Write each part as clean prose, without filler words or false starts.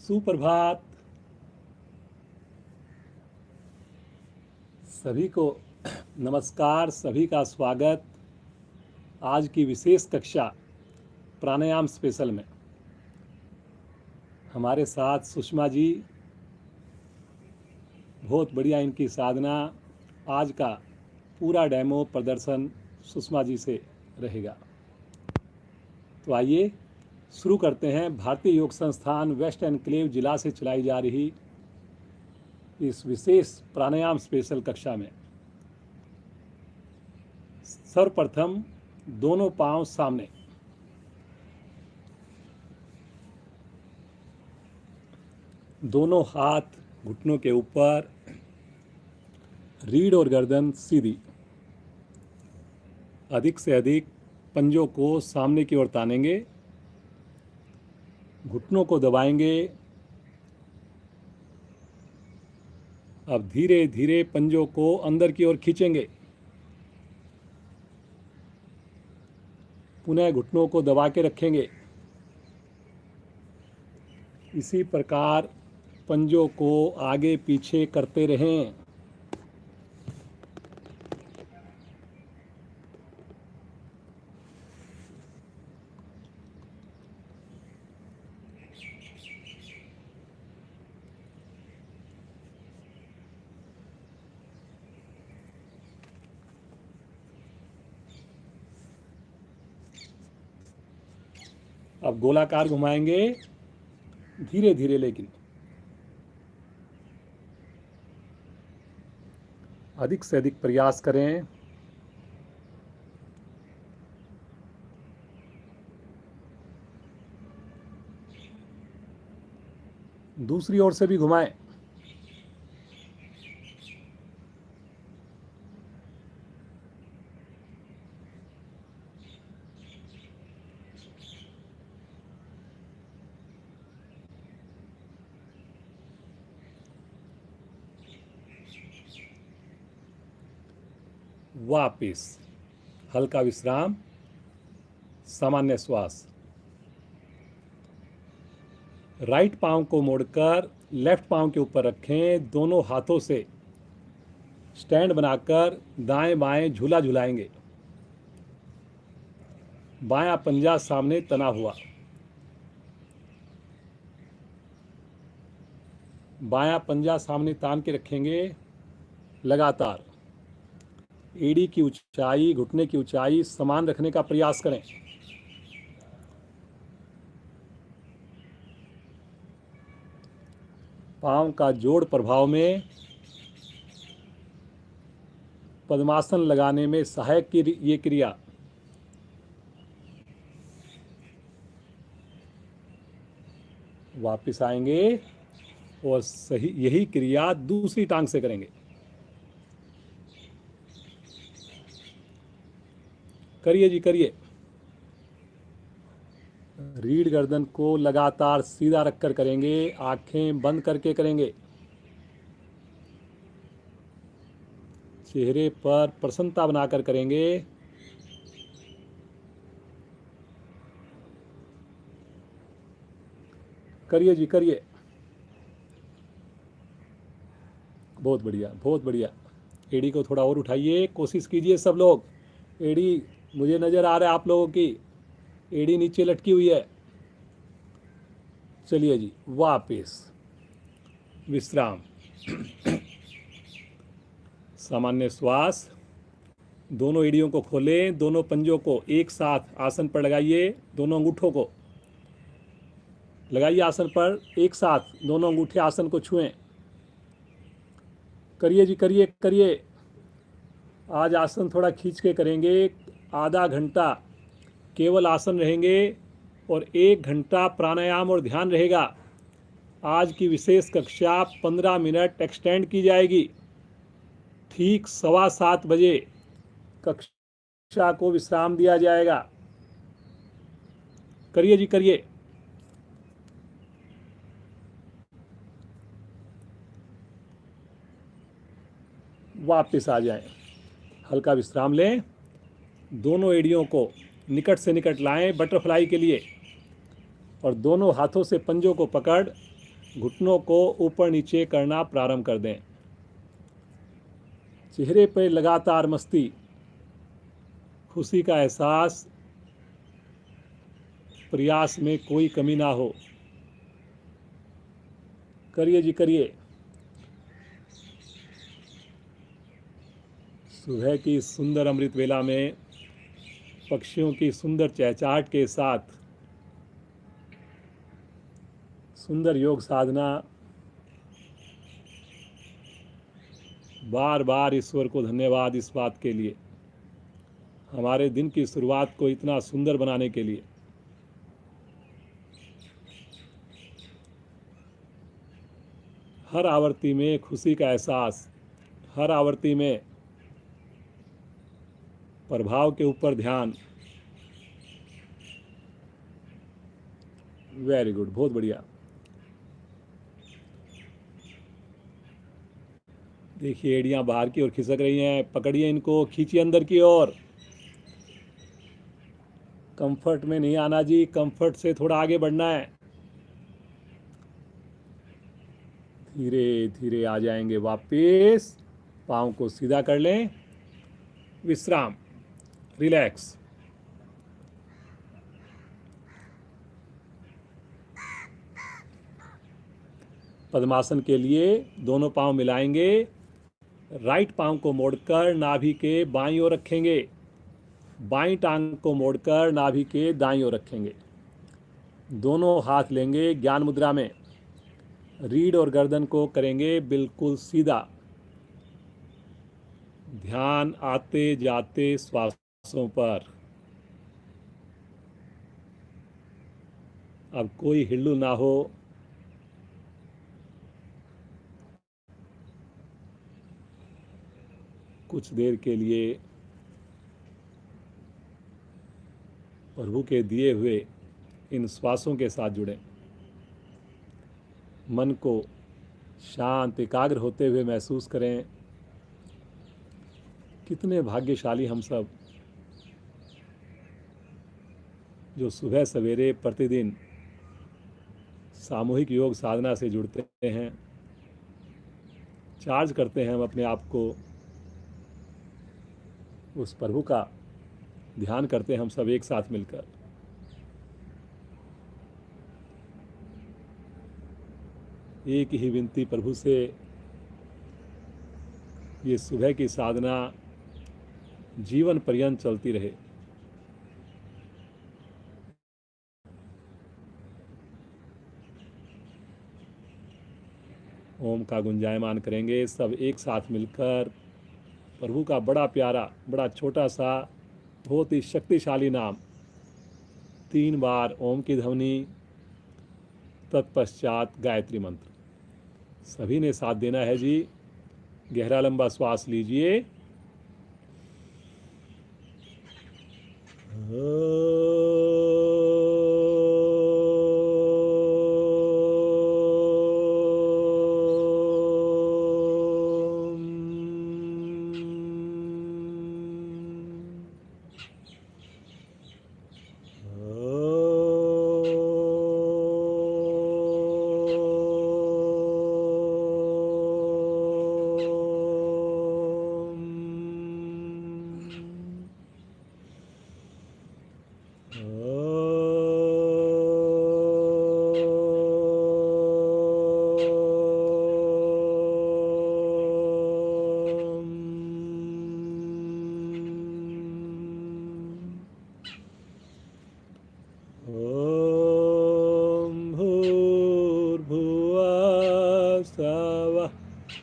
सुप्रभात सभी को। नमस्कार, सभी का स्वागत आज की विशेष कक्षा प्राणायाम स्पेशल में। हमारे साथ सुषमा जी, बहुत बढ़िया इनकी साधना। आज का पूरा डेमो प्रदर्शन सुषमा जी से रहेगा। तो आइए शुरू करते हैं। भारतीय योग संस्थान वेस्ट एनक्लेव जिला से चलाई जा रही इस विशेष प्राणायाम स्पेशल कक्षा में सर्वप्रथम दोनों पांव सामने, दोनों हाथ घुटनों के ऊपर, रीढ़ और गर्दन सीधी। अधिक से अधिक पंजों को सामने की ओर तानेंगे, घुटनों को दबाएंगे। अब धीरे धीरे पंजों को अंदर की ओर खींचेंगे। पुनः घुटनों को दबा के रखेंगे। इसी प्रकार पंजों को आगे पीछे करते रहें। अब गोलाकार घुमाएंगे धीरे धीरे, लेकिन अधिक से अधिक प्रयास करें। दूसरी ओर से भी घुमाएं। वापिस हल्का विश्राम, सामान्य श्वास। राइट पांव को मोड़कर लेफ्ट पांव के ऊपर रखें। दोनों हाथों से स्टैंड बनाकर दाएं बाएं झूला झुलाएंगे। बायां पंजा सामने तना हुआ, बायां पंजा सामने तान के रखेंगे। लगातार एड़ी की ऊंचाई, घुटने की ऊंचाई समान रखने का प्रयास करें। पांव का जोड़ प्रभाव में पद्मासन लगाने में सहायक की ये क्रिया। वापस आएंगे और सही यही क्रिया दूसरी टांग से करेंगे। करिए जी, करिए। रीढ़ गर्दन को लगातार सीधा रखकर करेंगे, आंखें बंद करके करेंगे। चेहरे पर प्रसन्नता बनाकर करेंगे। करिए जी, करिए। बहुत बढ़िया, बहुत बढ़िया। एड़ी को थोड़ा और उठाइए, कोशिश कीजिए सब लोग। एड़ी मुझे नजर आ रहा है, आप लोगों की एड़ी नीचे लटकी हुई है। चलिए जी, वापस विश्राम, सामान्य श्वास। दोनों एड़ियों को खोलें, दोनों पंजों को एक साथ आसन पर लगाइए। दोनों अंगूठों को लगाइए आसन पर, एक साथ दोनों अंगूठे आसन को छुएं। करिए जी, करिए करिए। आज आसन थोड़ा खींच के करेंगे। आधा घंटा केवल आसन रहेंगे और 1 घंटा प्राणायाम और ध्यान रहेगा। आज की विशेष कक्षा 15 मिनट एक्सटेंड की जाएगी। ठीक 7:15 बजे कक्षा को विश्राम दिया जाएगा। करिए जी, करिए। वापस आ जाएं, हल्का विश्राम लें। दोनों एड़ियों को निकट से निकट लाएं बटरफ्लाई के लिए, और दोनों हाथों से पंजों को पकड़ घुटनों को ऊपर नीचे करना प्रारंभ कर दें। चेहरे पर लगातार मस्ती, खुशी का एहसास, प्रयास में कोई कमी ना हो। करिए जी करिए। सुबह की सुंदर अमृत वेला में पक्षियों की सुंदर चहचहाट के साथ सुंदर योग साधना। बार बार ईश्वर को धन्यवाद इस बात के लिए, हमारे दिन की शुरुआत को इतना सुंदर बनाने के लिए। हर आवृत्ति में खुशी का एहसास, हर आवृत्ति में प्रभाव के ऊपर ध्यान। वेरी गुड, बहुत बढ़िया। देखिए एड़ियां बाहर की ओर खिसक रही हैं, पकड़िए इनको, खींचिए अंदर की ओर। कंफर्ट में नहीं आना जी, कंफर्ट से थोड़ा आगे बढ़ना है। धीरे धीरे आ जाएंगे वापस। पाँव को सीधा कर लें, विश्राम, रिलैक्स। पद्मासन के लिए दोनों पांव मिलाएंगे, राइट पांव को मोड़कर नाभि के बाईं ओर रखेंगे, बाईं टांग को मोड़कर नाभि के दाईं ओर रखेंगे। दोनों हाथ लेंगे ज्ञान मुद्रा में, रीढ़ और गर्दन को करेंगे बिल्कुल सीधा। ध्यान आते जाते श्वासों पर। अब कोई हिल्लुल ना हो। कुछ देर के लिए प्रभु के दिए हुए इन श्वासों के साथ जुड़ें। मन को शांत एकाग्र होते हुए महसूस करें। कितने भाग्यशाली हम सब जो सुबह सवेरे प्रतिदिन सामूहिक योग साधना से जुड़ते हैं, चार्ज करते हैं हम अपने आप को, उस प्रभु का ध्यान करते हैं हम सब एक साथ मिलकर। एक ही विनती प्रभु से, ये सुबह की साधना जीवन पर्यंत चलती रहे। ओम का गुंजायमान करेंगे सब एक साथ मिलकर। प्रभु का बड़ा प्यारा, बड़ा छोटा सा, बहुत ही शक्तिशाली नाम। 3 बार ओम की ध्वनि, तत्पश्चात गायत्री मंत्र। सभी ने साथ देना है जी। गहरा लंबा श्वास लीजिए।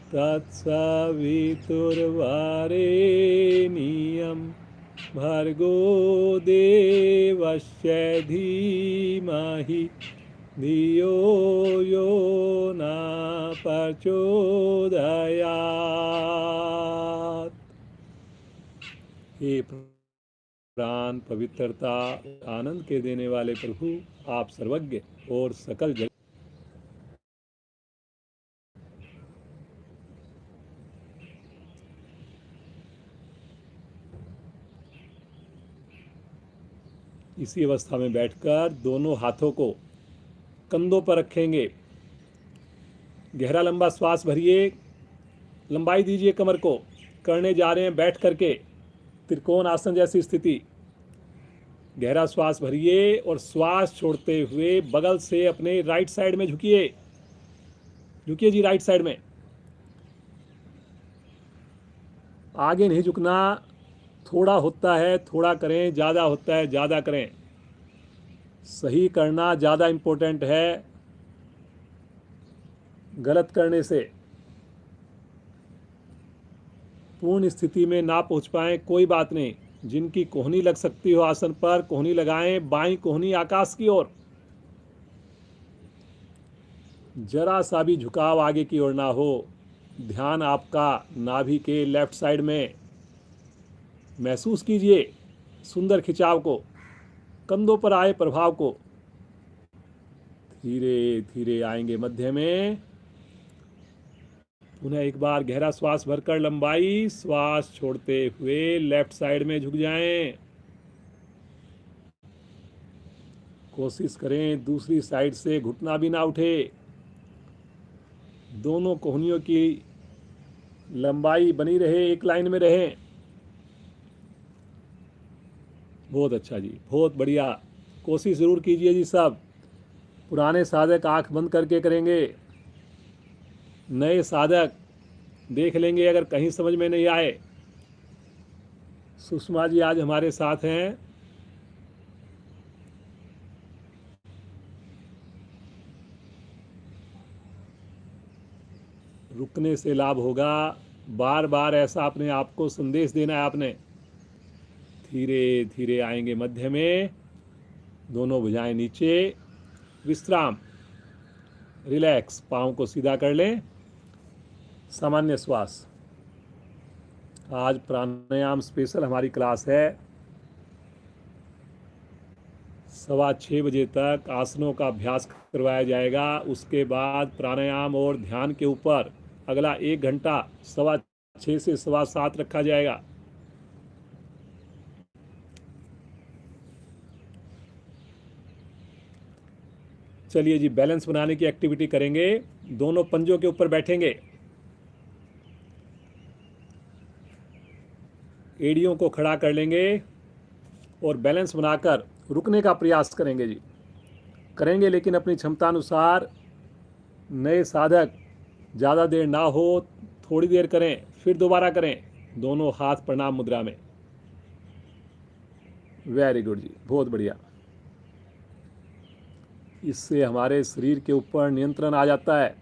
तत्सवितुर्वरेण्यं भर्गो देवस्य धीमहि धियो यो न प्रचोदयात्। हे प्राण पवित्रता आनंद के देने वाले प्रभु, आप सर्वज्ञ और सकल जगत इसी अवस्था में बैठकर दोनों हाथों को कंधों पर रखेंगे, गहरा लंबा श्वास भरिए, लंबाई दीजिए कमर को। करने जा रहे हैं बैठ करके त्रिकोण आसन जैसी स्थिति। गहरा श्वास भरिए और श्वास छोड़ते हुए बगल से अपने राइट साइड में झुकिए। झुकिए जी राइट साइड में। आगे नहीं झुकना, थोड़ा होता है थोड़ा करें, ज़्यादा होता है ज़्यादा करें। सही करना ज़्यादा इम्पोर्टेंट है गलत करने से। पूर्ण स्थिति में ना पहुंच पाएं कोई बात नहीं। जिनकी कोहनी लग सकती हो आसन पर, कोहनी लगाएं, बाईं कोहनी आकाश की ओर। जरा सा भी झुकाव आगे की ओर ना हो। ध्यान आपका नाभि के लेफ्ट साइड में। महसूस कीजिए सुंदर खिंचाव को, कंधों पर आए प्रभाव को। धीरे धीरे आएंगे मध्य में। पुनः एक बार गहरा श्वास भरकर लंबाई, श्वास छोड़ते हुए लेफ्ट साइड में झुक जाएं। कोशिश करें दूसरी साइड से घुटना भी ना उठे। दोनों कोहनियों की लंबाई बनी रहे, एक लाइन में रहें। बहुत अच्छा जी, बहुत बढ़िया। कोशिश ज़रूर कीजिए जी सब। पुराने साधक आंख बंद करके करेंगे, नए साधक देख लेंगे अगर कहीं समझ में नहीं आए। सुषमा जी आज हमारे साथ हैं। रुकने से लाभ होगा। बार बार ऐसा अपने आप को संदेश देना है आपने। धीरे धीरे आएंगे मध्य में। दोनों भुजाएं नीचे, विश्राम, रिलैक्स। पाँव को सीधा कर लें, सामान्य श्वास। आज प्राणायाम स्पेशल हमारी क्लास है। 6:15 बजे तक आसनों का अभ्यास करवाया जाएगा। उसके बाद प्राणायाम और ध्यान के ऊपर अगला 1 घंटा 6:15 से 7:15 रखा जाएगा। चलिए जी, बैलेंस बनाने की एक्टिविटी करेंगे। दोनों पंजों के ऊपर बैठेंगे, एड़ियों को खड़ा कर लेंगे और बैलेंस बनाकर रुकने का प्रयास करेंगे जी। करेंगे लेकिन अपनी क्षमता अनुसार। नए साधक ज़्यादा देर ना हो, थोड़ी देर करें फिर दोबारा करें। दोनों हाथ प्रणाम मुद्रा में। वेरी गुड जी, बहुत बढ़िया। इससे हमारे शरीर के ऊपर नियंत्रण आ जाता है।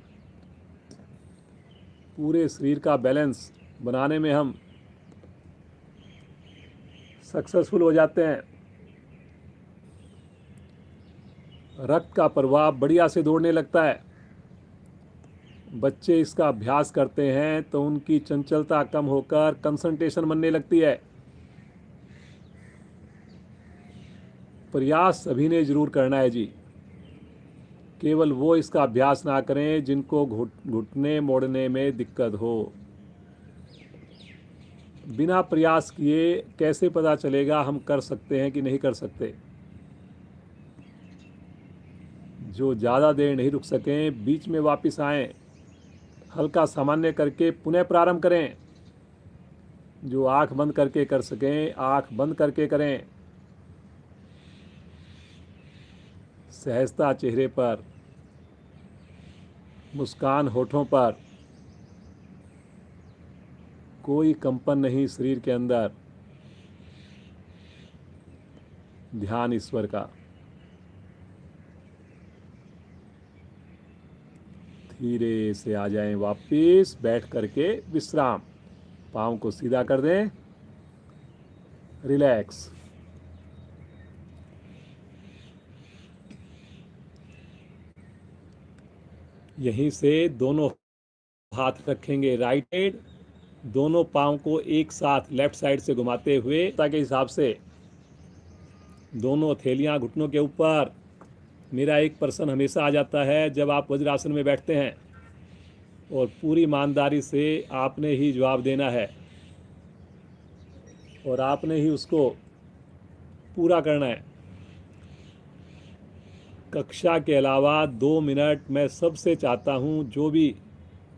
पूरे शरीर का बैलेंस बनाने में हम सक्सेसफुल हो जाते हैं। रक्त का प्रवाह बढ़िया से दौड़ने लगता है। बच्चे इसका अभ्यास करते हैं तो उनकी चंचलता कम होकर कंसंट्रेशन बनने लगती है। प्रयास सभी ने जरूर करना है जी। केवल वो इसका अभ्यास ना करें जिनको घुटने मोड़ने में दिक्कत हो। बिना प्रयास किए कैसे पता चलेगा हम कर सकते हैं कि नहीं कर सकते। जो ज़्यादा देर नहीं रुक सकें बीच में वापस आएं, हल्का सामान्य करके पुनः प्रारंभ करें। जो आंख बंद करके कर सकें आंख बंद करके करें। सहजता चेहरे पर, मुस्कान होठों पर, कोई कंपन नहीं शरीर के अंदर। ध्यान ईश्वर का। धीरे से आ जाएं वापिस, बैठ करके विश्राम। पाँव को सीधा कर दें, रिलैक्स। यहीं से दोनों हाथ रखेंगे राइट साइड। दोनों पाँव को एक साथ लेफ्ट साइड से घुमाते हुए के हिसाब से दोनों हथेलियां घुटनों के ऊपर। मेरा एक प्रश्न हमेशा आ जाता है जब आप वज्रासन में बैठते हैं, और पूरी ईमानदारी से आपने ही जवाब देना है और आपने ही उसको पूरा करना है। कक्षा के अलावा 2 मिनट मैं सबसे चाहता हूँ, जो भी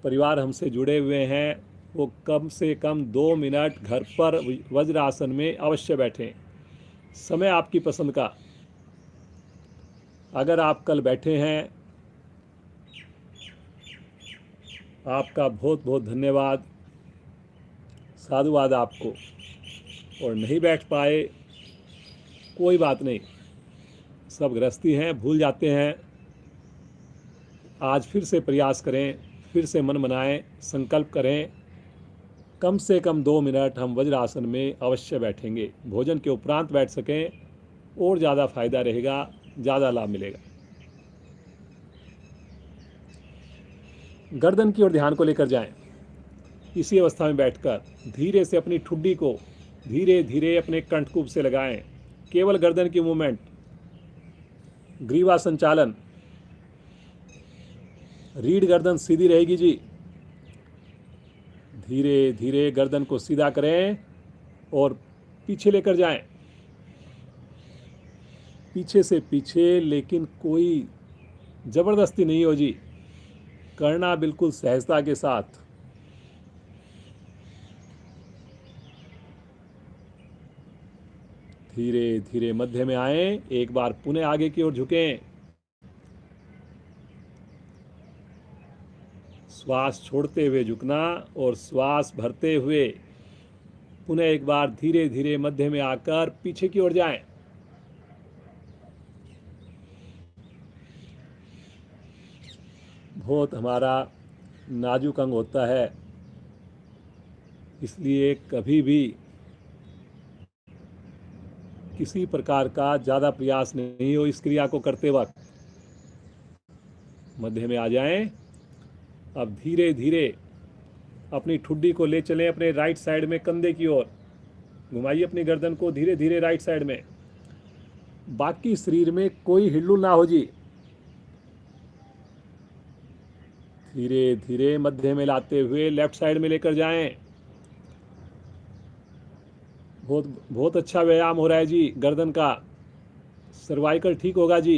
परिवार हमसे जुड़े हुए हैं वो कम से कम 2 मिनट घर पर वज्रासन में अवश्य बैठें। समय आपकी पसंद का। अगर आप कल बैठे हैं, आपका बहुत बहुत धन्यवाद, साधुवाद आपको। और नहीं बैठ पाए, कोई बात नहीं, सब गृहस्थी हैं, भूल जाते हैं। आज फिर से प्रयास करें, फिर से मन बनाएं, संकल्प करें, कम से कम 2 मिनट हम वज्रासन में अवश्य बैठेंगे। भोजन के उपरांत बैठ सकें और ज़्यादा फायदा रहेगा, ज़्यादा लाभ मिलेगा। गर्दन की ओर ध्यान को लेकर जाएं। इसी अवस्था में बैठकर धीरे से अपनी ठुड्डी को धीरे धीरे अपने कंठकूप से लगाएं। केवल गर्दन की मूवमेंट, ग्रीवा संचालन। रीढ़ गर्दन सीधी रहेगी जी। धीरे धीरे गर्दन को सीधा करें और पीछे लेकर जाएं, पीछे से पीछे, लेकिन कोई जबरदस्ती नहीं हो जी, करना बिल्कुल सहजता के साथ। धीरे धीरे मध्य में आए, एक बार पुनः आगे की ओर झुकें। श्वास छोड़ते हुए झुकना और श्वास भरते हुए पुनः एक बार धीरे धीरे मध्य में आकर पीछे की ओर जाएं। बहुत हमारा नाजुक अंग होता है, इसलिए कभी भी किसी प्रकार का ज़्यादा प्रयास नहीं हो इस क्रिया को करते वक्त। मध्य में आ जाएं। अब धीरे धीरे अपनी ठुड्डी को ले चलें अपने राइट साइड में, कंधे की ओर घुमाइए अपनी गर्दन को धीरे धीरे राइट साइड में। बाकी शरीर में कोई हिलडुल ना हो जी। धीरे धीरे मध्य में लाते हुए लेफ्ट साइड में लेकर जाएं। बहुत बहुत अच्छा व्यायाम हो रहा है जी गर्दन का, सर्वाइकल ठीक होगा जी।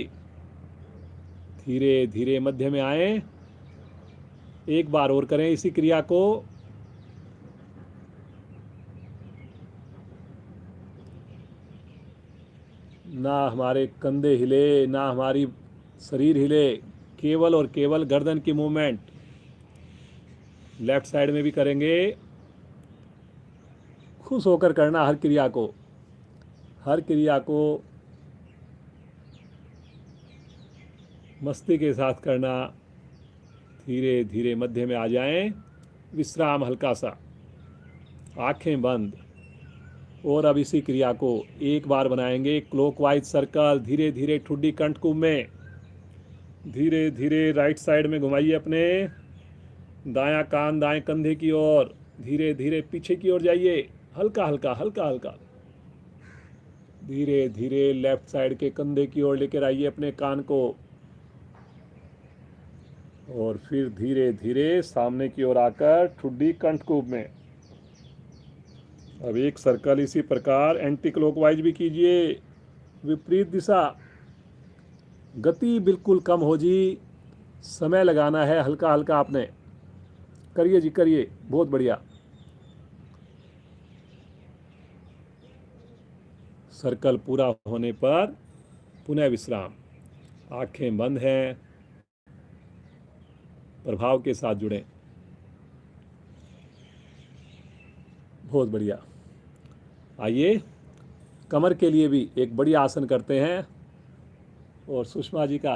धीरे धीरे मध्य में आए, एक बार और करें इसी क्रिया को। ना हमारे कंधे हिले, ना हमारी शरीर हिले, केवल और केवल गर्दन की मूवमेंट। लेफ्ट साइड में भी करेंगे। खुश होकर करना हर क्रिया को, हर क्रिया को मस्ती के साथ करना। धीरे धीरे मध्य में आ जाएं, विश्राम हल्का सा, आंखें बंद। और अब इसी क्रिया को एक बार बनाएंगे क्लॉकवाइज सर्कल। धीरे धीरे ठुड्डी कंठकुंभ में, धीरे धीरे राइट साइड में घुमाइए अपने, दायां कान दाएं कंधे की ओर। धीरे धीरे पीछे की ओर जाइए, हल्का हल्का हल्का हल्का। धीरे धीरे लेफ्ट साइड के कंधे की ओर लेकर आइए अपने कान को, और फिर धीरे धीरे सामने की ओर आकर ठुड्डी कंठकूप में। अब एक सर्कल इसी प्रकार एंटी क्लॉकवाइज भी कीजिए, विपरीत दिशा। गति बिल्कुल कम हो जी, समय लगाना है हल्का हल्का। आपने करिए जी, करिए, बहुत बढ़िया। सर्कल पूरा होने पर पुनः विश्राम, आंखें बंद हैं, प्रभाव के साथ जुड़ें। बहुत बढ़िया। आइए कमर के लिए भी एक बढ़िया आसन करते हैं। और सुषमा जी का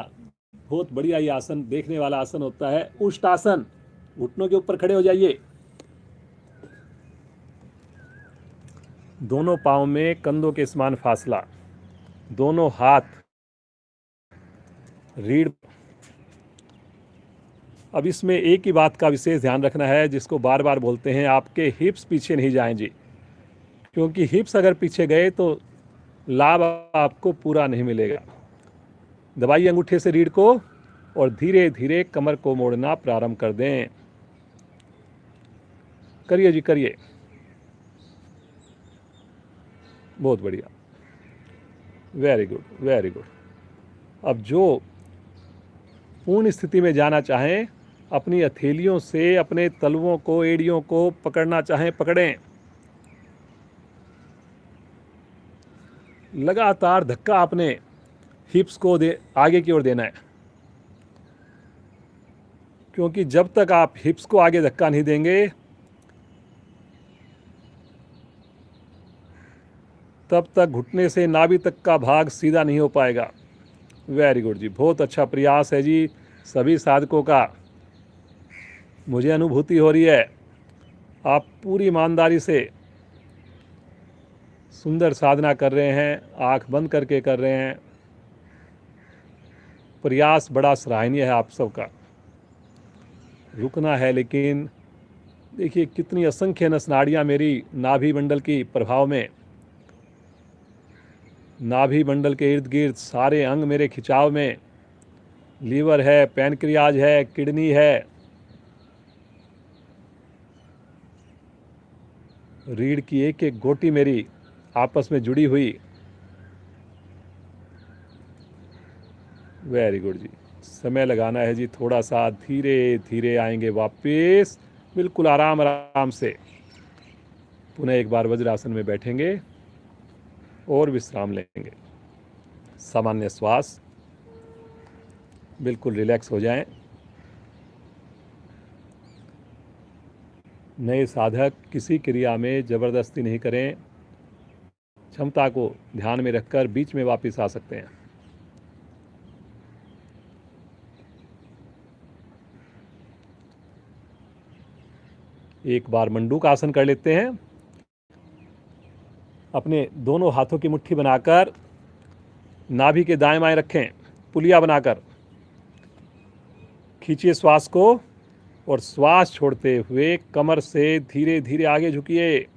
बहुत बढ़िया ये आसन, देखने वाला आसन होता है उष्टासन। घुटनों के ऊपर खड़े हो जाइए, दोनों पांव में कंधों के समान फासला, दोनों हाथ रीढ़। अब इसमें एक ही बात का विशेष ध्यान रखना है, जिसको बार बार बोलते हैं, आपके हिप्स पीछे नहीं जाएं जी, क्योंकि हिप्स अगर पीछे गए तो लाभ आपको पूरा नहीं मिलेगा। दबाइए अंगूठे से रीढ़ को और धीरे धीरे कमर को मोड़ना प्रारंभ कर दें। करिए जी, करिए, बहुत बढ़िया, वेरी गुड वेरी गुड। अब जो पूर्ण स्थिति में जाना चाहें, अपनी हथेलियों से अपने तलवों को, एड़ियों को पकड़ना चाहें, पकड़ें। लगातार धक्का अपने हिप्स को आगे की ओर देना है, क्योंकि जब तक आप हिप्स को आगे धक्का नहीं देंगे तब तक घुटने से नाभि तक का भाग सीधा नहीं हो पाएगा। वेरी गुड जी, बहुत अच्छा प्रयास है जी सभी साधकों का। मुझे अनुभूति हो रही है आप पूरी ईमानदारी से सुंदर साधना कर रहे हैं, आंख बंद करके कर रहे हैं। प्रयास बड़ा सराहनीय है आप सबका। रुकना है, लेकिन देखिए कितनी असंख्य नसनाड़ियाँ मेरी नाभि मंडल की प्रभाव में, नाभि मंडल के इर्द गिर्द सारे अंग मेरे खिंचाव में, लीवर है, पैनक्रियाज है, किडनी है, रीढ़ की एक एक गोटी मेरी आपस में जुड़ी हुई। वेरी गुड जी, समय लगाना है जी थोड़ा सा, धीरे धीरे आएंगे वापस, बिल्कुल आराम आराम से। पुनः एक बार वज्रासन में बैठेंगे और विश्राम लेंगे। सामान्य श्वास, बिल्कुल रिलैक्स हो जाएं। नए साधक किसी क्रिया में ज़बरदस्ती नहीं करें, क्षमता को ध्यान में रखकर बीच में वापस आ सकते हैं। एक बार मंडूक आसन कर लेते हैं। अपने दोनों हाथों की मुट्ठी बनाकर नाभि के दाएं बाएं रखें, पुलिया बनाकर खींचिए श्वास को और श्वास छोड़ते हुए कमर से धीरे धीरे आगे झुकिए।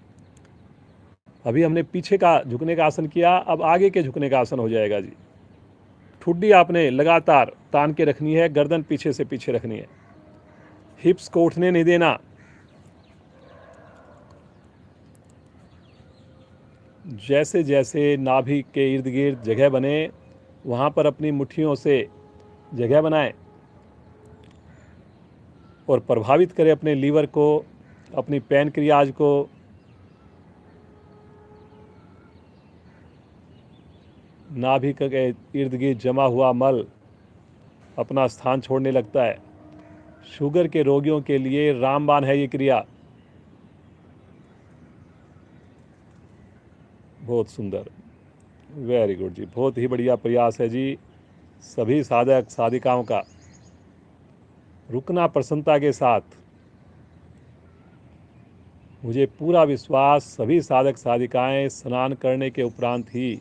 अभी हमने पीछे का झुकने का आसन किया, अब आगे के झुकने का आसन हो जाएगा जी। ठुड्डी आपने लगातार तान के रखनी है, गर्दन पीछे से पीछे रखनी है, हिप्स को उठने नहीं देना। जैसे जैसे नाभि के इर्द गिर्द जगह बने वहाँ पर अपनी मुट्ठियों से जगह बनाएं और प्रभावित करें अपने लीवर को, अपनी पैनक्रियाज को। नाभि के इर्द गिर्द जमा हुआ मल अपना स्थान छोड़ने लगता है। शुगर के रोगियों के लिए रामबाण है ये क्रिया। बहुत सुंदर, वेरी गुड जी, बहुत ही बढ़िया प्रयास है जी सभी साधक साधिकाओं का। रुकना प्रसन्नता के साथ। मुझे पूरा विश्वास सभी साधक साधिकाएं स्नान करने के उपरांत ही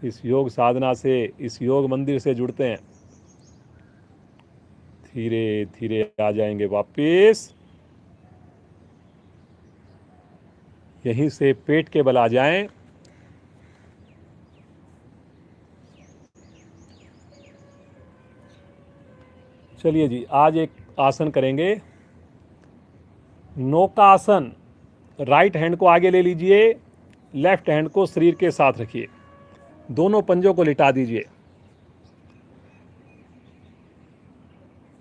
इस योग साधना से, इस योग मंदिर से जुड़ते हैं। धीरे धीरे आ जाएंगे वापिस। यहीं से पेट के बल आ जाएं। चलिए जी, आज एक आसन करेंगे, नौका आसन। राइट हैंड को आगे ले लीजिए, लेफ्ट हैंड को शरीर के साथ रखिए, दोनों पंजों को लिटा दीजिए,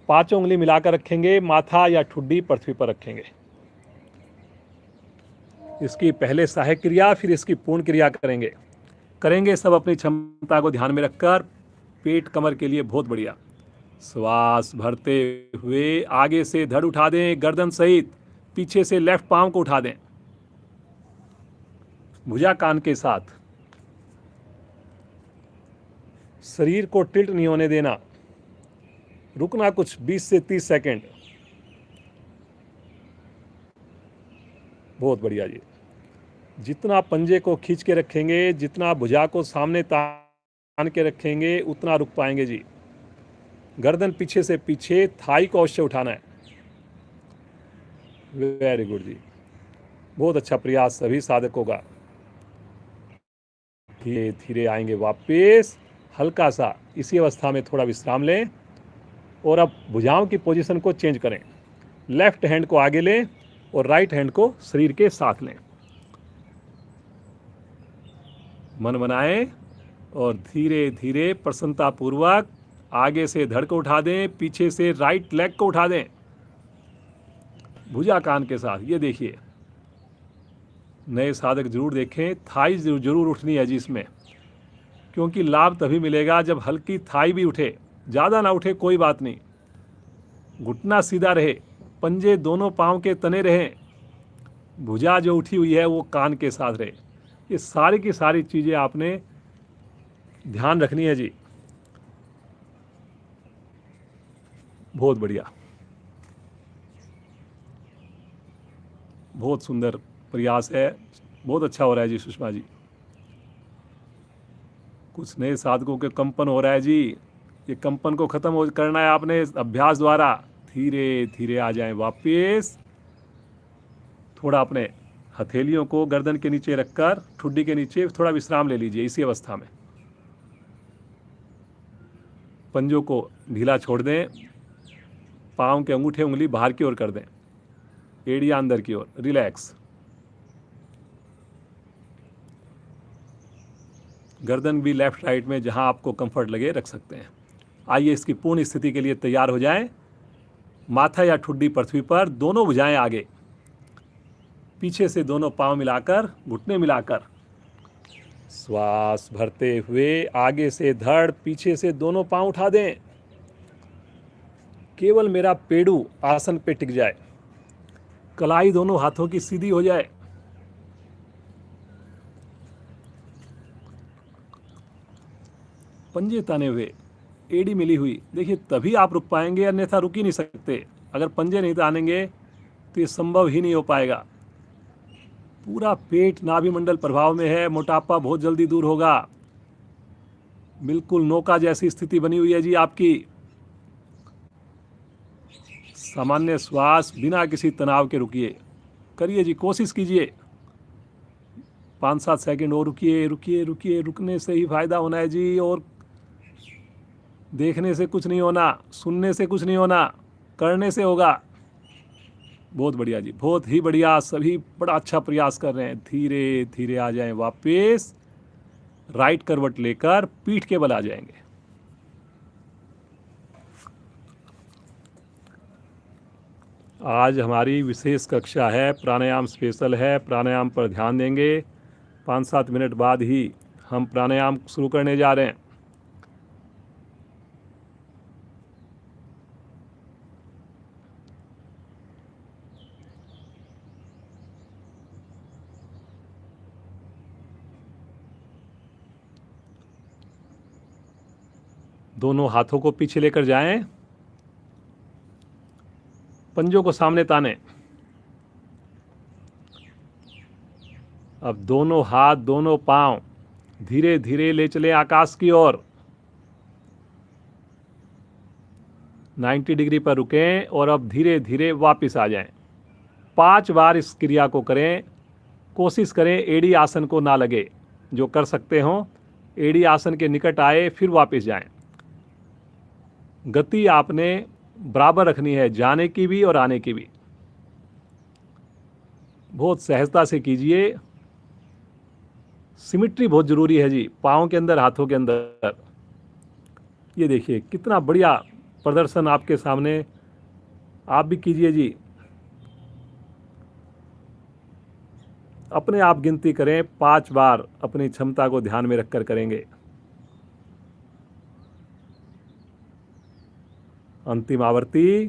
पांचों उंगली मिलाकर रखेंगे, माथा या ठुड्डी पृथ्वी पर रखेंगे। इसकी पहले सहायक क्रिया, फिर इसकी पूर्ण क्रिया करेंगे सब अपनी क्षमता को ध्यान में रखकर। पेट कमर के लिए बहुत बढ़िया। श्वास भरते हुए आगे से धड़ उठा दें, गर्दन सहित पीछे से लेफ्ट पांव को उठा दें, भुजा कान के साथ। शरीर को टिल्ट नहीं होने देना। रुकना कुछ 20 से 30 सेकंड। बहुत बढ़िया जी। जितना पंजे को खींच के रखेंगे, जितना भुजा को सामने तान के रखेंगे, उतना रुक पाएंगे जी। गर्दन पीछे से पीछे, थाई को अवश्य उठाना है। वेरी गुड जी, बहुत अच्छा प्रयास सभी साधकों का। धीरे धीरे आएंगे वापस। हल्का सा इसी अवस्था में थोड़ा विश्राम लें और अब भुजाओं की पोजीशन को चेंज करें। लेफ्ट हैंड को आगे लें और राइट हैंड को शरीर के साथ लें। मन बनाएं और धीरे धीरे प्रसन्नतापूर्वक आगे से धड़ को उठा दें, पीछे से राइट लेग को उठा दें भुजा कान के साथ। ये देखिए, नए साधक जरूर देखें, थाई जरूर उठनी है जी इसमें, क्योंकि लाभ तभी मिलेगा जब हल्की थाई भी उठे। ज़्यादा ना उठे कोई बात नहीं, घुटना सीधा रहे, पंजे दोनों पाँव के तने रहें, भुजा जो उठी हुई है वो कान के साथ रहे। ये सारी की सारी चीज़ें आपने ध्यान रखनी है जी। बहुत बढ़िया, बहुत सुंदर प्रयास है, बहुत अच्छा हो रहा है जी सुषमा जी। कुछ नए साधकों के कंपन हो रहा है जी, ये कंपन को ख़त्म करना है आपने अभ्यास द्वारा। धीरे धीरे आ जाएं वापस। थोड़ा अपने हथेलियों को गर्दन के नीचे रखकर ठुड्डी के नीचे थोड़ा विश्राम ले लीजिए इसी अवस्था में। पंजों को ढीला छोड़ दें, पाँव के अंगूठे उंगली बाहर की ओर कर दें, एड़ियाँ अंदर की ओर, रिलैक्स। गर्दन भी लेफ्ट राइट में जहां आपको कंफर्ट लगे रख सकते हैं। आइए इसकी पूर्ण स्थिति के लिए तैयार हो जाएं। माथा या ठुड्डी पृथ्वी पर, दोनों भुजाएं आगे, पीछे से दोनों पांव मिलाकर, घुटने मिलाकर, श्वास भरते हुए आगे से धड़, पीछे से दोनों पांव उठा दें। केवल मेरा पेड़ू आसन पे टिक जाए, कलाई दोनों हाथों की सीधी हो जाए। पंजे ताने हुए, एड़ी मिली हुई, देखिए तभी आप रुक पाएंगे, अन्यथा रुक ही नहीं सकते। अगर पंजे नहीं तानेंगे तो ये संभव ही नहीं हो पाएगा। पूरा पेट नाभि मंडल प्रभाव में है, मोटापा बहुत जल्दी दूर होगा। बिल्कुल नौका जैसी स्थिति बनी हुई है जी आपकी। सामान्य श्वास बिना किसी तनाव के रुकिए, करिए जी, कोशिश कीजिए। 5-7 सेकंड और रुकिए रुकिए रुकिए। रुकने से ही फायदा होना है जी, और देखने से कुछ नहीं होना, सुनने से कुछ नहीं होना, करने से होगा। बहुत बढ़िया जी, बहुत ही बढ़िया, सभी बड़ा अच्छा प्रयास कर रहे हैं। धीरे धीरे आ जाएं वापस, राइट करवट लेकर पीठ के बल आ जाएंगे। आज हमारी विशेष कक्षा है, प्राणायाम स्पेशल है, प्राणायाम पर ध्यान देंगे। 5-7 मिनट बाद ही हम प्राणायाम शुरू करने जा रहे हैं। दोनों हाथों को पीछे लेकर जाएं, पंजों को सामने ताने। अब दोनों हाथ, दोनों पांव धीरे धीरे ले चले आकाश की ओर। 90 डिग्री पर रुकें और अब धीरे धीरे वापस आ जाएं। 5 बार इस क्रिया को करें। कोशिश करें एड़ी आसन को ना लगे, जो कर सकते हो एड़ी आसन के निकट आए फिर वापस जाएं। गति आपने बराबर रखनी है, जाने की भी और आने की भी। बहुत सहजता से कीजिए। सिमिट्री बहुत जरूरी है जी, पाँव के अंदर, हाथों के अंदर। ये देखिए कितना बढ़िया प्रदर्शन आपके सामने, आप भी कीजिए जी। अपने आप गिनती करें, 5 बार अपनी क्षमता को ध्यान में रखकर करेंगे। अंतिम आवर्ती,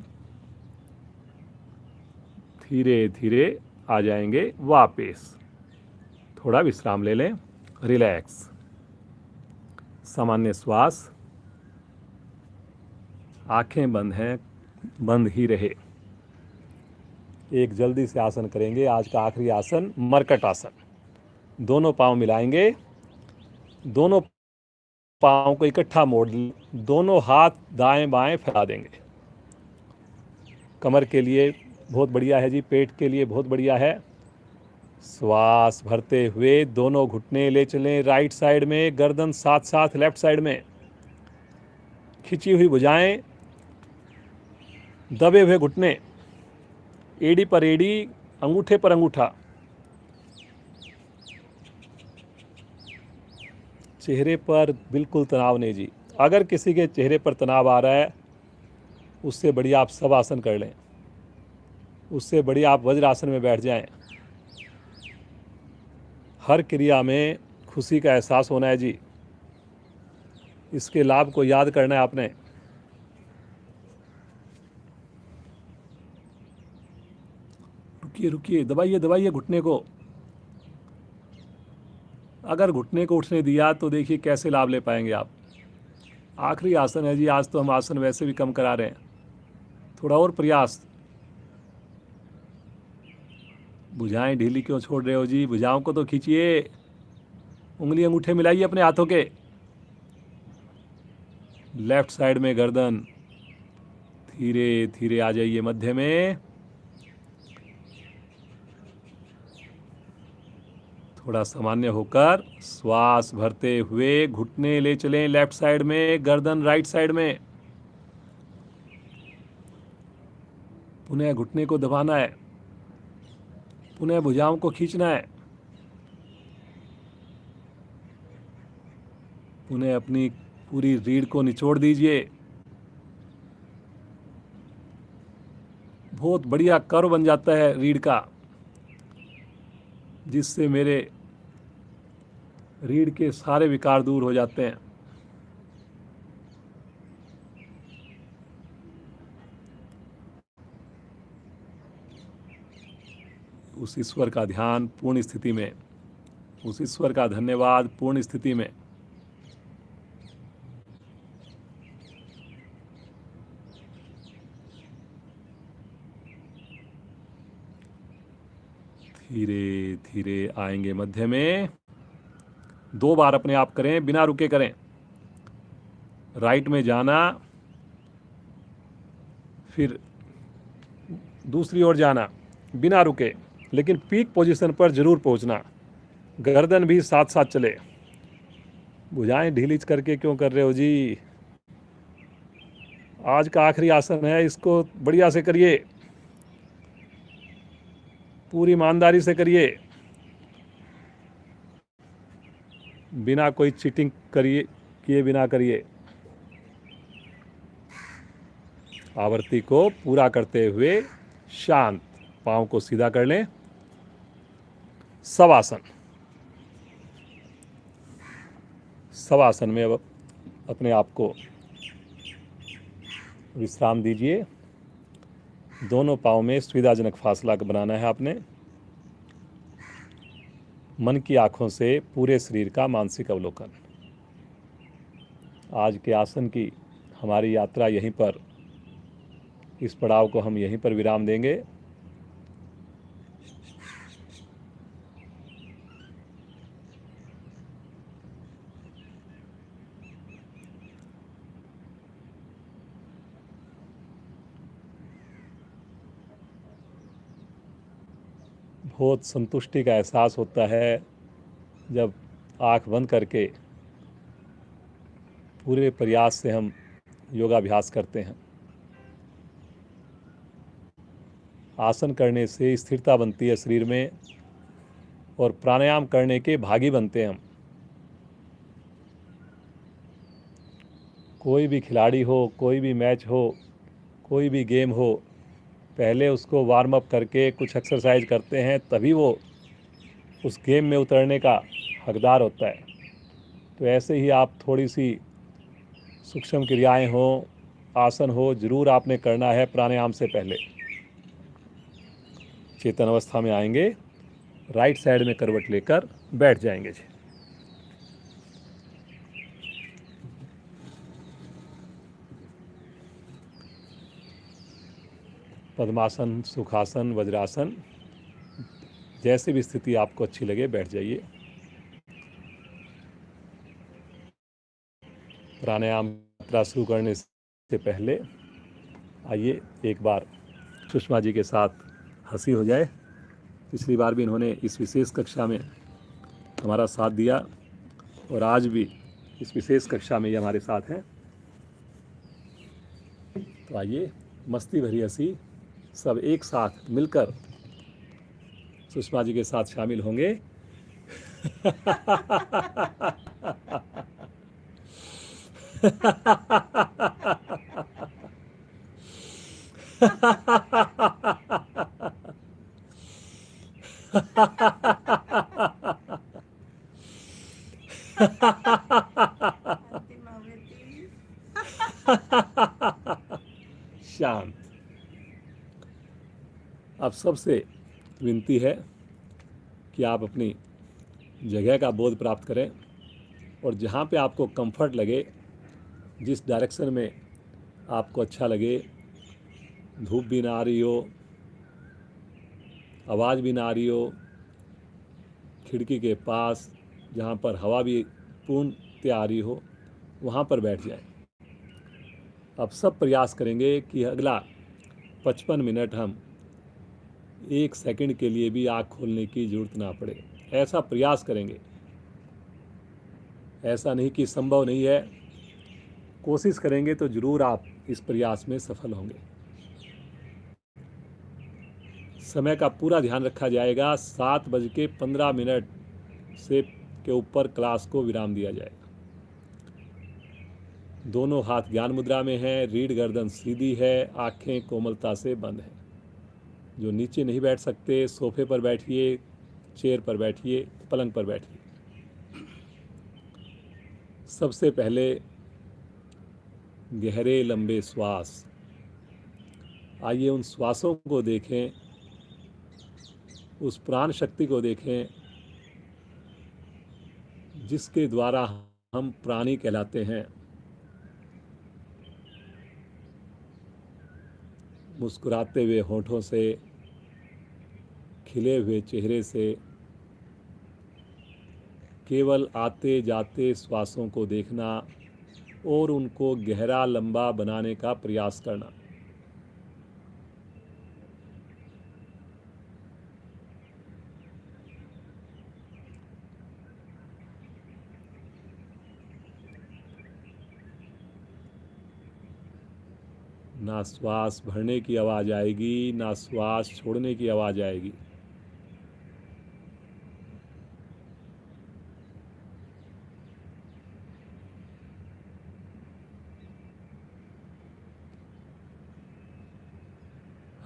धीरे धीरे आ जाएंगे वापस। थोड़ा विश्राम ले लें, रिलैक्स, सामान्य श्वास, आंखें बंद हैं, बंद ही रहे। एक जल्दी से आसन करेंगे, आज का आखिरी आसन मरकट आसन। दोनों पांव मिलाएंगे, दोनों पांव को इकट्ठा मोड़, दोनों हाथ दाएं बाएं फैला देंगे। कमर के लिए बहुत बढ़िया है जी, पेट के लिए बहुत बढ़िया है। श्वास भरते हुए दोनों घुटने ले चलें राइट साइड में, गर्दन साथ साथ लेफ्ट साइड में, खिंची हुई भुजाएं, दबे हुए घुटने, एड़ी पर एड़ी, अंगूठे पर अंगूठा। चेहरे पर बिल्कुल तनाव नहीं जी, अगर किसी के चेहरे पर तनाव आ रहा है, उससे बढ़िया आप शवासन कर लें, उससे बढ़िया आप वज्रासन में बैठ जाएं। हर क्रिया में खुशी का एहसास होना है जी। इसके लाभ को याद करना है आपने। रुकिए रुकिए, दबाइए दबाइए घुटने को। अगर घुटने को उठने दिया तो देखिए कैसे लाभ ले पाएंगे आप। आखिरी आसन है जी, आज तो हम आसन वैसे भी कम करा रहे हैं, थोड़ा और प्रयास। भुजाएं ढीली क्यों छोड़ रहे हो जी, भुजाओं को तो खींचिए, उंगली अंगूठे मिलाइए अपने हाथों के। लेफ्ट साइड में गर्दन, धीरे धीरे आ जाइए मध्य में। थोड़ा सामान्य होकर श्वास भरते हुए घुटने ले चलें लेफ्ट साइड में, गर्दन राइट साइड में। पुनः घुटने को दबाना है, पुनः भुजाओं को खींचना है, पुनः अपनी पूरी रीढ़ को निचोड़ दीजिए। बहुत बढ़िया कर्व बन जाता है रीढ़ का, जिससे मेरे रीढ़ के सारे विकार दूर हो जाते हैं। उस ईश्वर का ध्यान पूर्ण स्थिति में, उस ईश्वर का धन्यवाद पूर्ण स्थिति में। धीरे धीरे आएंगे मध्य में। 2 बार अपने आप करें, बिना रुके करें। राइट में जाना, फिर दूसरी ओर जाना, बिना रुके, लेकिन पीक पोजीशन पर जरूर पहुंचना। गर्दन भी साथ साथ चले। भुजाएं ढीली करके क्यों कर रहे हो जी, आज का आखिरी आसन है, इसको बढ़िया से करिए, पूरी ईमानदारी से करिए, बिना कोई चीटिंग करिए किए बिना करिए। आवृत्ति को पूरा करते हुए शांत, पांव को सीधा कर लें। शवासन, शवासन में अब अपने आप को विश्राम दीजिए। दोनों पाँव में सुविधाजनक फासला बनाना है आपने। मन की आंखों से पूरे शरीर का मानसिक अवलोकन। आज के आसन की हमारी यात्रा यहीं पर, इस पड़ाव को हम यहीं पर विराम देंगे। बहुत संतुष्टि का एहसास होता है जब आँख बंद करके पूरे प्रयास से हम योगाभ्यास करते हैं। आसन करने से स्थिरता बनती है शरीर में, और प्राणायाम करने के भागी बनते हैं हम। कोई भी खिलाड़ी हो, कोई भी मैच हो, कोई भी गेम हो, पहले उसको वार्म अप करके कुछ एक्सरसाइज करते हैं, तभी वो उस गेम में उतरने का हकदार होता है। तो ऐसे ही आप थोड़ी सी सूक्ष्म क्रियाएं हो, आसन हो, जरूर आपने करना है प्राणायाम से पहले। चेतन अवस्था में आएंगे, राइट साइड में करवट लेकर बैठ जाएंगे जी। पद्मासन, सुखासन, वज्रासन, जैसी भी स्थिति आपको अच्छी लगे बैठ जाइए। प्राणायाम यात्रा शुरू करने से पहले आइए एक बार सुषमा जी के साथ हंसी हो जाए। पिछली बार भी इन्होंने इस विशेष कक्षा में हमारा साथ दिया, और आज भी इस विशेष कक्षा में ये हमारे साथ हैं। तो आइए मस्ती भरी हंसी सब एक साथ मिलकर सुषमा जी के साथ शामिल होंगे। अंतिम आवृत्ति। शांत। अब सबसे विनती है कि आप अपनी जगह का बोध प्राप्त करें और जहाँ पे आपको कंफर्ट लगे, जिस डायरेक्शन में आपको अच्छा लगे, धूप भी ना आ रही हो, आवाज़ भी ना आ रही हो, खिड़की के पास जहाँ पर हवा भी पूर्णतः आ रही हो, वहाँ पर बैठ जाएं। अब सब प्रयास करेंगे कि अगला 55 मिनट हम 1 सेकंड के लिए भी आँख खोलने की ज़रूरत ना पड़े, ऐसा प्रयास करेंगे। ऐसा नहीं कि संभव नहीं है, कोशिश करेंगे तो ज़रूर आप इस प्रयास में सफल होंगे। समय का पूरा ध्यान रखा जाएगा। 7:15 से के ऊपर क्लास को विराम दिया जाएगा। दोनों हाथ ज्ञान मुद्रा में हैं, रीढ़ गर्दन सीधी है, आंखें कोमलता से बंद हैं। जो नीचे नहीं बैठ सकते, सोफे पर बैठिए, चेयर पर बैठिए, पलंग पर बैठिए। सबसे पहले गहरे लंबे श्वास। आइए उन श्वासों को देखें, उस प्राण शक्ति को देखें जिसके द्वारा हम प्राणी कहलाते हैं। मुस्कुराते हुए होठों से, खिले हुए चेहरे से केवल आते जाते श्वासों को देखना और उनको गहरा लंबा बनाने का प्रयास करना। ना श्वास भरने की आवाज़ आएगी, ना श्वास छोड़ने की आवाज़ आएगी।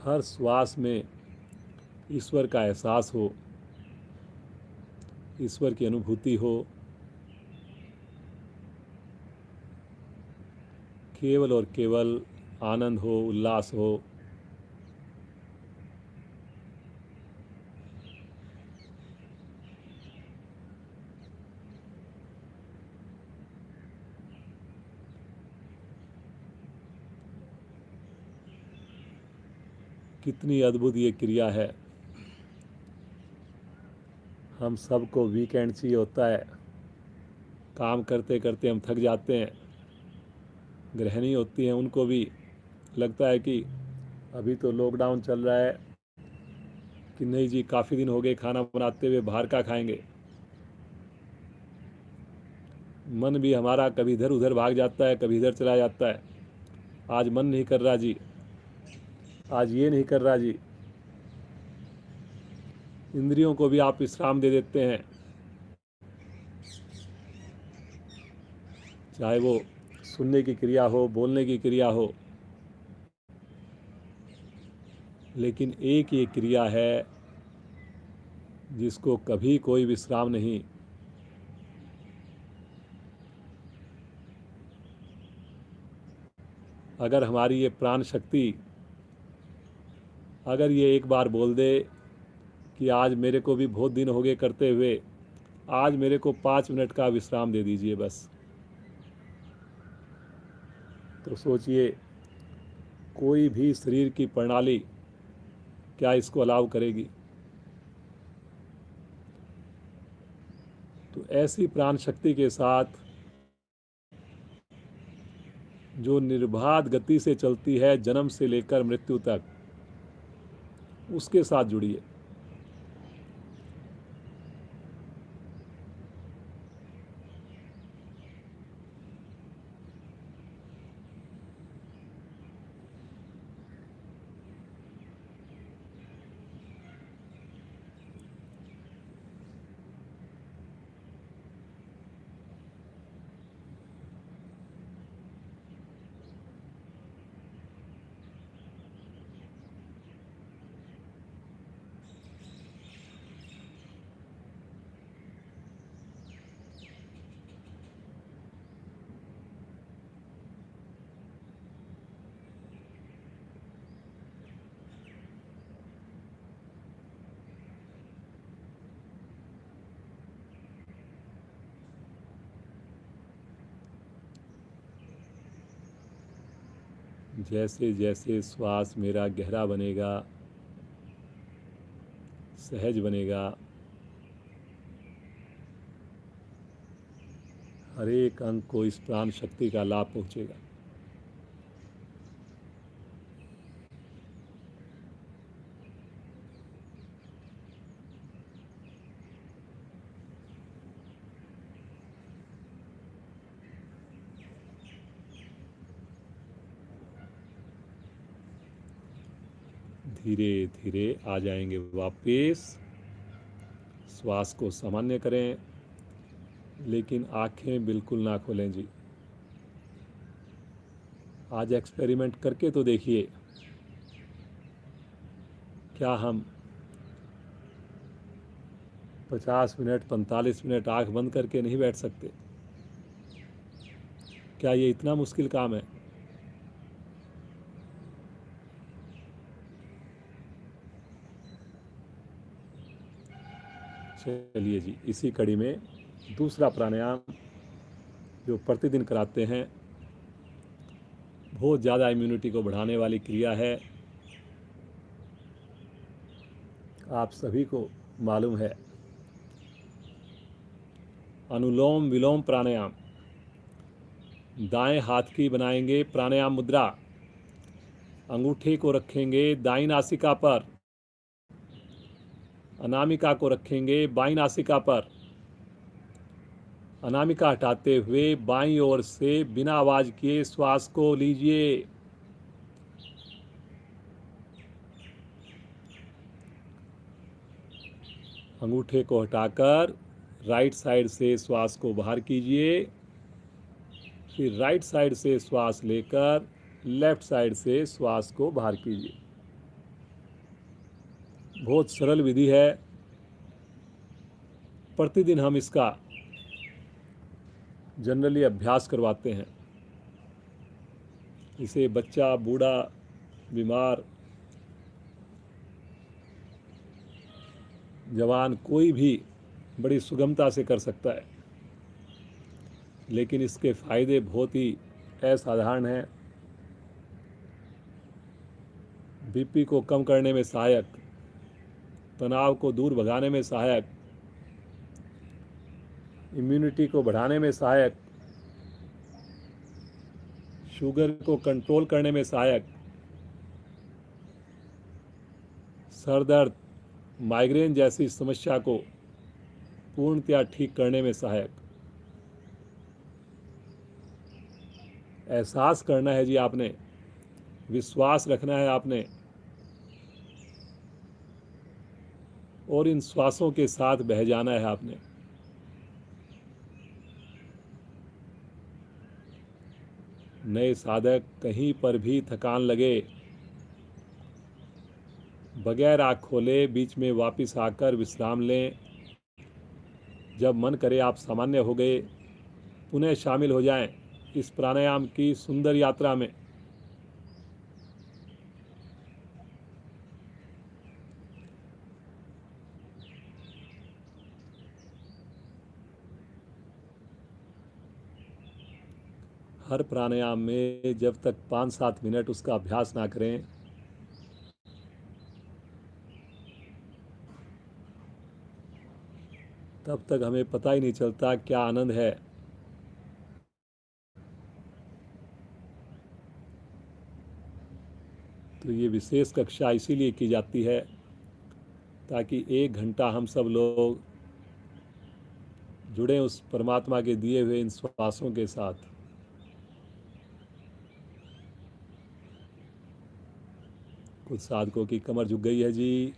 हर श्वास में ईश्वर का एहसास हो, ईश्वर की अनुभूति हो, केवल और केवल आनंद हो, उल्लास हो। कितनी अद्भुत ये क्रिया है। हम सबको वीकेंड चाहिए होता है, काम करते करते हम थक जाते हैं। गृहिणी होती हैं, उनको भी लगता है कि अभी तो लॉकडाउन चल रहा है कि नहीं जी, काफ़ी दिन हो गए खाना बनाते हुए, बाहर का खाएंगे। मन भी हमारा कभी इधर उधर भाग जाता है, कभी इधर चला जाता है। आज मन नहीं कर रहा जी, आज ये नहीं कर रहा जी। इंद्रियों को भी आप विश्राम दे देते हैं, चाहे वो सुनने की क्रिया हो, बोलने की क्रिया हो। लेकिन एक ये क्रिया है जिसको कभी कोई विश्राम नहीं। अगर हमारी ये प्राण शक्ति, अगर ये एक बार बोल दे कि आज मेरे को भी बहुत दिन हो गए करते हुए, आज मेरे को 5 मिनट का विश्राम दे दीजिए बस, तो सोचिए कोई भी शरीर की प्रणाली क्या इसको अलाउ करेगी। तो ऐसी प्राण शक्ति के साथ जो निर्बाध गति से चलती है जन्म से लेकर मृत्यु तक, उसके साथ जुड़िए। जैसे जैसे श्वास मेरा गहरा बनेगा, सहज बनेगा, हर एक अंग को इस प्राण शक्ति का लाभ पहुंचेगा। धीरे धीरे आ जाएंगे वापस। श्वास को सामान्य करें, लेकिन आंखें बिल्कुल ना खोलें जी। आज एक्सपेरिमेंट करके तो देखिए, क्या हम 50 मिनट 45 मिनट आंख बंद करके नहीं बैठ सकते? क्या ये इतना मुश्किल काम है? चलिए जी, इसी कड़ी में दूसरा प्राणायाम जो प्रतिदिन कराते हैं, बहुत ज़्यादा इम्यूनिटी को बढ़ाने वाली क्रिया है। आप सभी को मालूम है, अनुलोम विलोम प्राणायाम। दाएं हाथ की बनाएंगे प्राणायाम मुद्रा, अंगूठे को रखेंगे दाईं नासिका पर, अनामिका को रखेंगे बाईं नासिका पर। अनामिका हटाते हुए बाईं ओर से बिना आवाज किए श्वास को लीजिए। अंगूठे को हटाकर राइट साइड से श्वास को बाहर कीजिए, फिर राइट साइड से श्वास लेकर लेफ्ट साइड से श्वास को बाहर कीजिए। बहुत सरल विधि है, प्रतिदिन हम इसका जनरली अभ्यास करवाते हैं। इसे बच्चा, बूढ़ा, बीमार, जवान, कोई भी बड़ी सुगमता से कर सकता है। लेकिन इसके फायदे बहुत ही असाधारण हैं। बीपी को कम करने में सहायक, तनाव को दूर भगाने में सहायक, इम्यूनिटी को बढ़ाने में सहायक, शुगर को कंट्रोल करने में सहायक, सर दर्द, माइग्रेन जैसी समस्या को पूर्णतया ठीक करने में सहायक। एहसास करना है जी आपने, विश्वास रखना है आपने, और इन श्वासों के साथ बह जाना है आपने। नए साधक कहीं पर भी थकान लगे, बगैर आँख खोले बीच में वापस आकर विश्राम लें। जब मन करे आप सामान्य हो गए, पुनः शामिल हो जाएं इस प्राणायाम की सुंदर यात्रा में। हर प्राणायाम में जब तक 5-7 मिनट उसका अभ्यास ना करें, तब तक हमें पता ही नहीं चलता क्या आनंद है। तो ये विशेष कक्षा इसीलिए की जाती है ताकि 1 घंटा हम सब लोग जुड़ें उस परमात्मा के दिए हुए इन श्वासों के साथ। कुछ साधकों की कमर झुक गई है जी,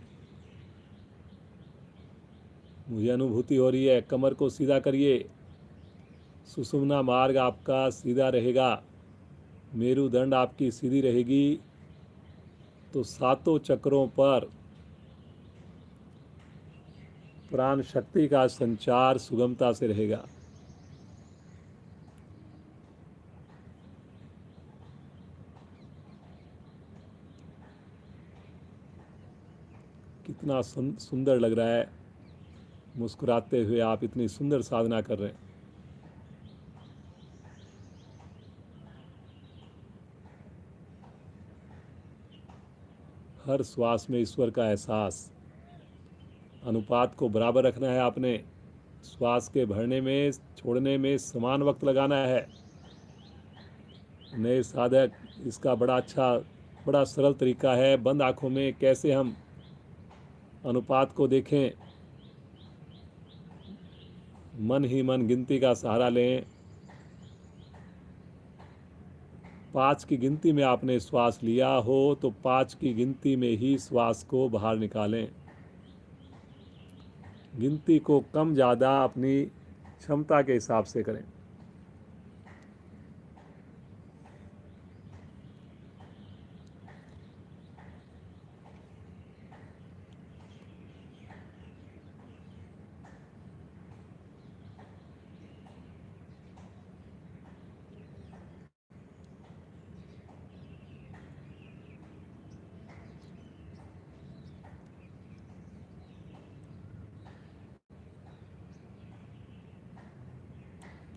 मुझे अनुभूति हो रही है। कमर को सीधा करिए, सुषुम्ना मार्ग आपका सीधा रहेगा, मेरुदंड आपकी सीधी रहेगी, तो सातों चक्रों पर प्राण शक्ति का संचार सुगमता से रहेगा। कितना सुंदर लग रहा है, मुस्कुराते हुए आप इतनी सुंदर साधना कर रहे हैं। हर श्वास में ईश्वर का एहसास। अनुपात को बराबर रखना है आपने। श्वास के भरने में छोड़ने में समान वक्त लगाना है। नए साधक, इसका बड़ा सरल तरीका है। बंद आँखों में कैसे हम अनुपात को देखें, मन ही मन गिनती का सहारा लें। 5 की गिनती में आपने श्वास लिया हो तो 5 की गिनती में ही श्वास को बाहर निकालें। गिनती को कम ज़्यादा अपनी क्षमता के हिसाब से करें।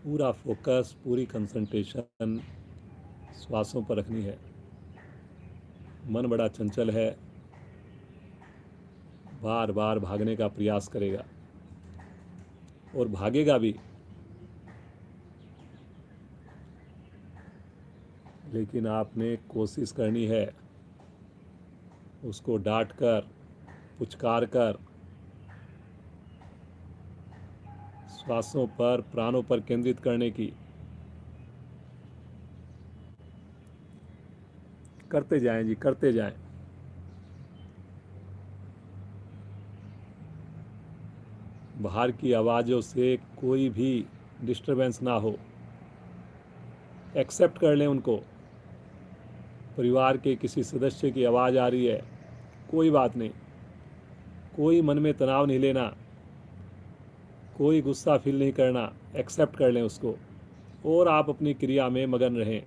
पूरा फोकस, पूरी कंसंट्रेशन श्वासों पर रखनी है। मन बड़ा चंचल है, बार बार भागने का प्रयास करेगा और भागेगा भी, लेकिन आपने कोशिश करनी है उसको डांट कर, पुचकार कर, श्वासों पर, प्राणों पर केंद्रित करने की। करते जाएं जी, करते जाएं। बाहर की आवाज़ों से कोई भी डिस्टरबेंस ना हो। एक्सेप्ट कर लें उनको। परिवार के किसी सदस्य की आवाज़ आ रही है, कोई बात नहीं, कोई मन में तनाव नहीं लेना, कोई गुस्सा फील नहीं करना, एक्सेप्ट कर लें उसको और आप अपनी क्रिया में मगन रहें।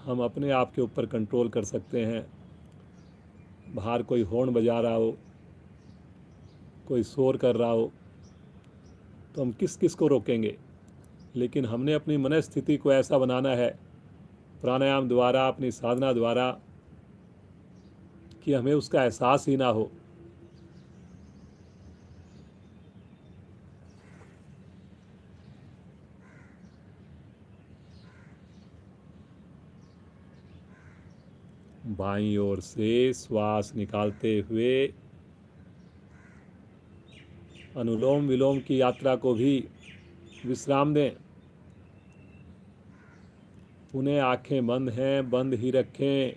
हम अपने आप के ऊपर कंट्रोल कर सकते हैं। बाहर कोई हॉर्न बजा रहा हो, कोई शोर कर रहा हो, तो हम किस किस को रोकेंगे। लेकिन हमने अपनी मनस्थिति को ऐसा बनाना है प्राणायाम द्वारा, अपनी साधना द्वारा, कि हमें उसका एहसास ही ना हो। बाईं ओर से श्वास निकालते हुए अनुलोम विलोम की यात्रा को भी विश्राम दें। पुनः आंखें बंद हैं, बंद ही रखें।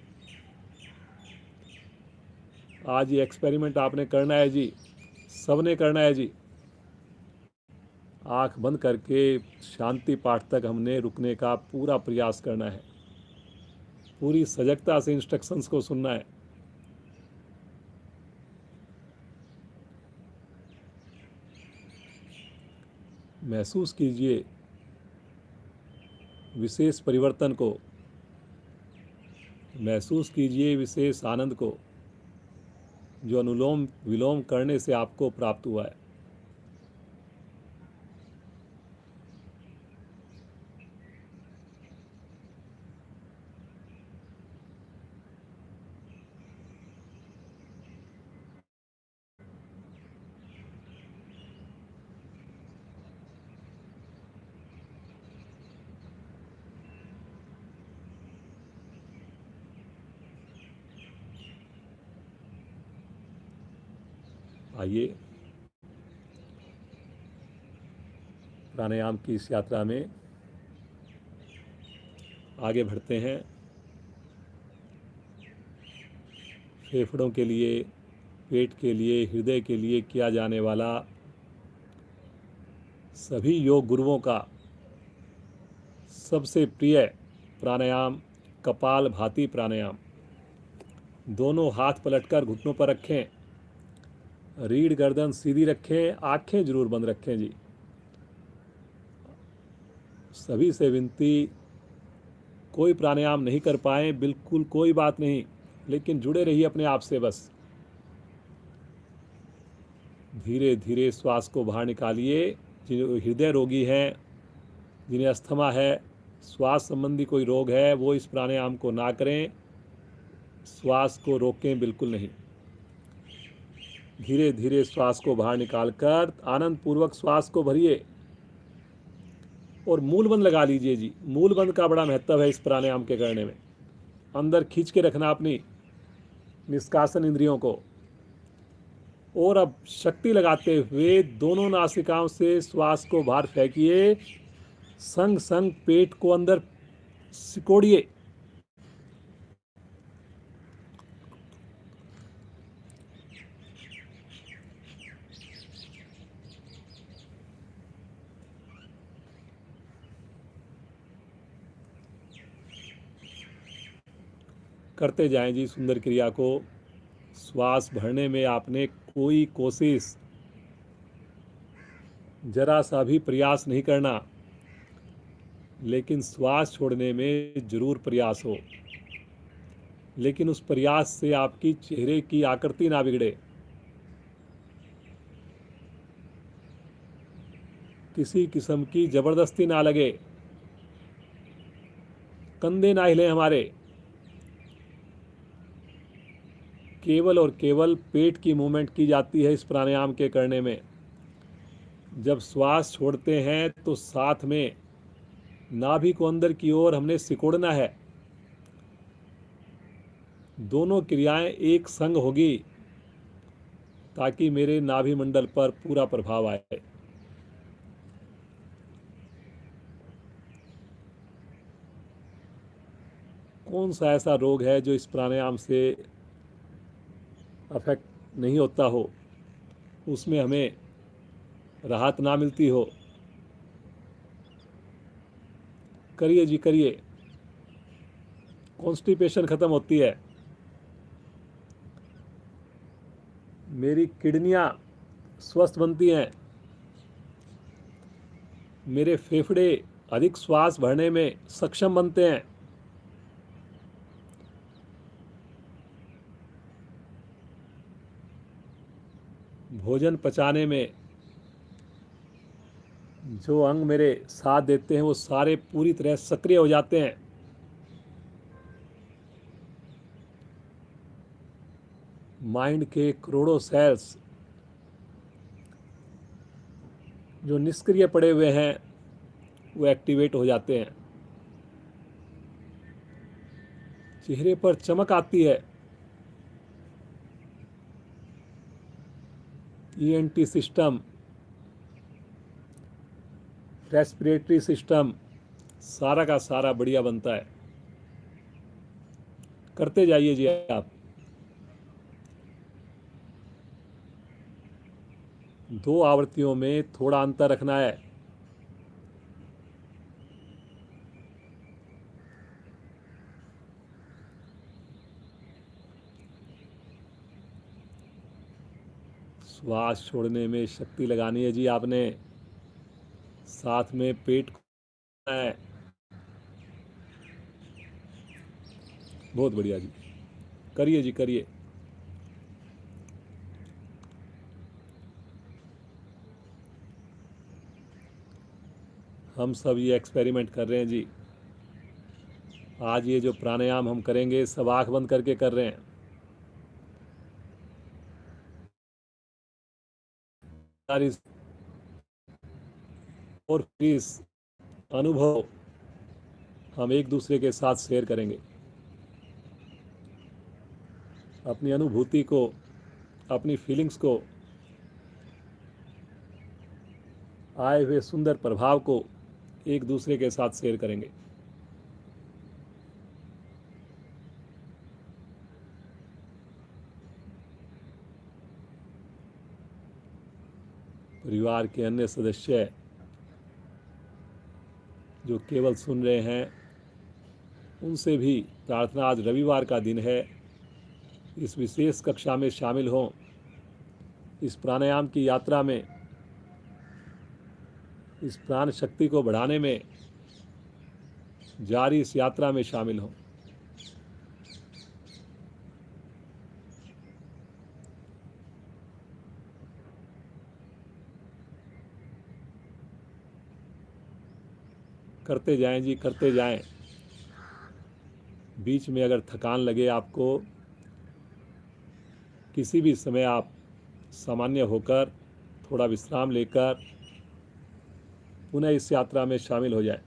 आज ये एक्सपेरिमेंट आपने करना है जी, सबने करना है जी। आंख बंद करके शांति पाठ तक हमने रुकने का पूरा प्रयास करना है। पूरी सजगता से इंस्ट्रक्शंस को सुनना है। महसूस कीजिए विशेष परिवर्तन को, महसूस कीजिए विशेष आनंद को जो अनुलोम विलोम करने से आपको प्राप्त हुआ है। आइए प्राणायाम की इस यात्रा में आगे बढ़ते हैं। फेफड़ों के लिए, पेट के लिए, हृदय के लिए किया जाने वाला सभी योग गुरुओं का सबसे प्रिय प्राणायाम कपालभाति प्राणायाम। दोनों हाथ पलटकर घुटनों पर रखें, रीढ़ गर्दन सीधी रखें, आंखें जरूर बंद रखें जी। सभी से विनती, कोई प्राणायाम नहीं कर पाए बिल्कुल कोई बात नहीं, लेकिन जुड़े रहिए अपने आप से। बस धीरे धीरे श्वास को बाहर निकालिए। जो हृदय रोगी हैं जिन्हें अस्थमा है, श्वास संबंधी कोई रोग है, वो इस प्राणायाम को ना करें। श्वास को रोकें बिल्कुल नहीं। धीरे धीरे श्वास को बाहर निकालकर आनंद पूर्वक श्वास को भरिए और मूलबंद लगा लीजिए जी। मूलबंद का बड़ा महत्व है इस प्राणायाम के करने में। अंदर खींच के रखना अपनी निष्कासन इंद्रियों को, और अब शक्ति लगाते हुए दोनों नासिकाओं से श्वास को बाहर फेंकिए। संग संग पेट को अंदर सिकोड़िए। करते जाएं जी सुंदर क्रिया को। श्वास भरने में आपने कोई कोशिश, जरा सा भी प्रयास नहीं करना, लेकिन श्वास छोड़ने में जरूर प्रयास हो। लेकिन उस प्रयास से आपकी चेहरे की आकृति ना बिगड़े, किसी किस्म की जबरदस्ती ना लगे, कंधे ना हिले हमारे। केवल और केवल पेट की मूवमेंट की जाती है इस प्राणायाम के करने में। जब श्वास छोड़ते हैं तो साथ में नाभि को अंदर की ओर हमने सिकोड़ना है। दोनों क्रियाएं एक संग होगी ताकि मेरे नाभि मंडल पर पूरा प्रभाव आए। कौन सा ऐसा रोग है जो इस प्राणायाम से अफेक्ट नहीं होता हो, उसमें हमें राहत ना मिलती हो? करिए जी करिए। कॉन्स्टिपेशन खत्म होती है, मेरी किडनियां स्वस्थ बनती हैं, मेरे फेफड़े अधिक श्वास भरने में सक्षम बनते हैं। भोजन पचाने में जो अंग मेरे साथ देते हैं वो सारे पूरी तरह सक्रिय हो जाते हैं। माइंड के करोड़ों सेल्स जो निष्क्रिय पड़े हुए हैं वो एक्टिवेट हो जाते हैं। चेहरे पर चमक आती है। ईएनटी सिस्टम, रेस्पिरेटरी सिस्टम, सारा का सारा बढ़िया बनता है। करते जाइए जी आप। 2 आवृत्तियों में थोड़ा अंतर रखना है। श्वास छोड़ने में शक्ति लगानी है जी आपने। साथ में पेट को है। बहुत बढ़िया जी। करिए जी करिए। हम सब ये एक्सपेरिमेंट कर रहे हैं जी। आज ये जो प्राणायाम हम करेंगे सब आंख बंद करके कर रहे हैं। सारी और इस अनुभव हम एक दूसरे के साथ शेयर करेंगे। अपनी अनुभूति को, अपनी फीलिंग्स को, आए हुए सुंदर प्रभाव को एक दूसरे के साथ शेयर करेंगे। परिवार के अन्य सदस्य जो केवल सुन रहे हैं, उनसे भी प्रार्थना, आज रविवार का दिन है, इस विशेष कक्षा में शामिल हों। इस प्राणायाम की यात्रा में, इस प्राण शक्ति को बढ़ाने में जारी इस यात्रा में शामिल हों। करते जाएं जी, करते जाएं। बीच में अगर थकान लगे आपको, किसी भी समय आप सामान्य होकर थोड़ा विश्राम लेकर पुनः इस यात्रा में शामिल हो जाएं।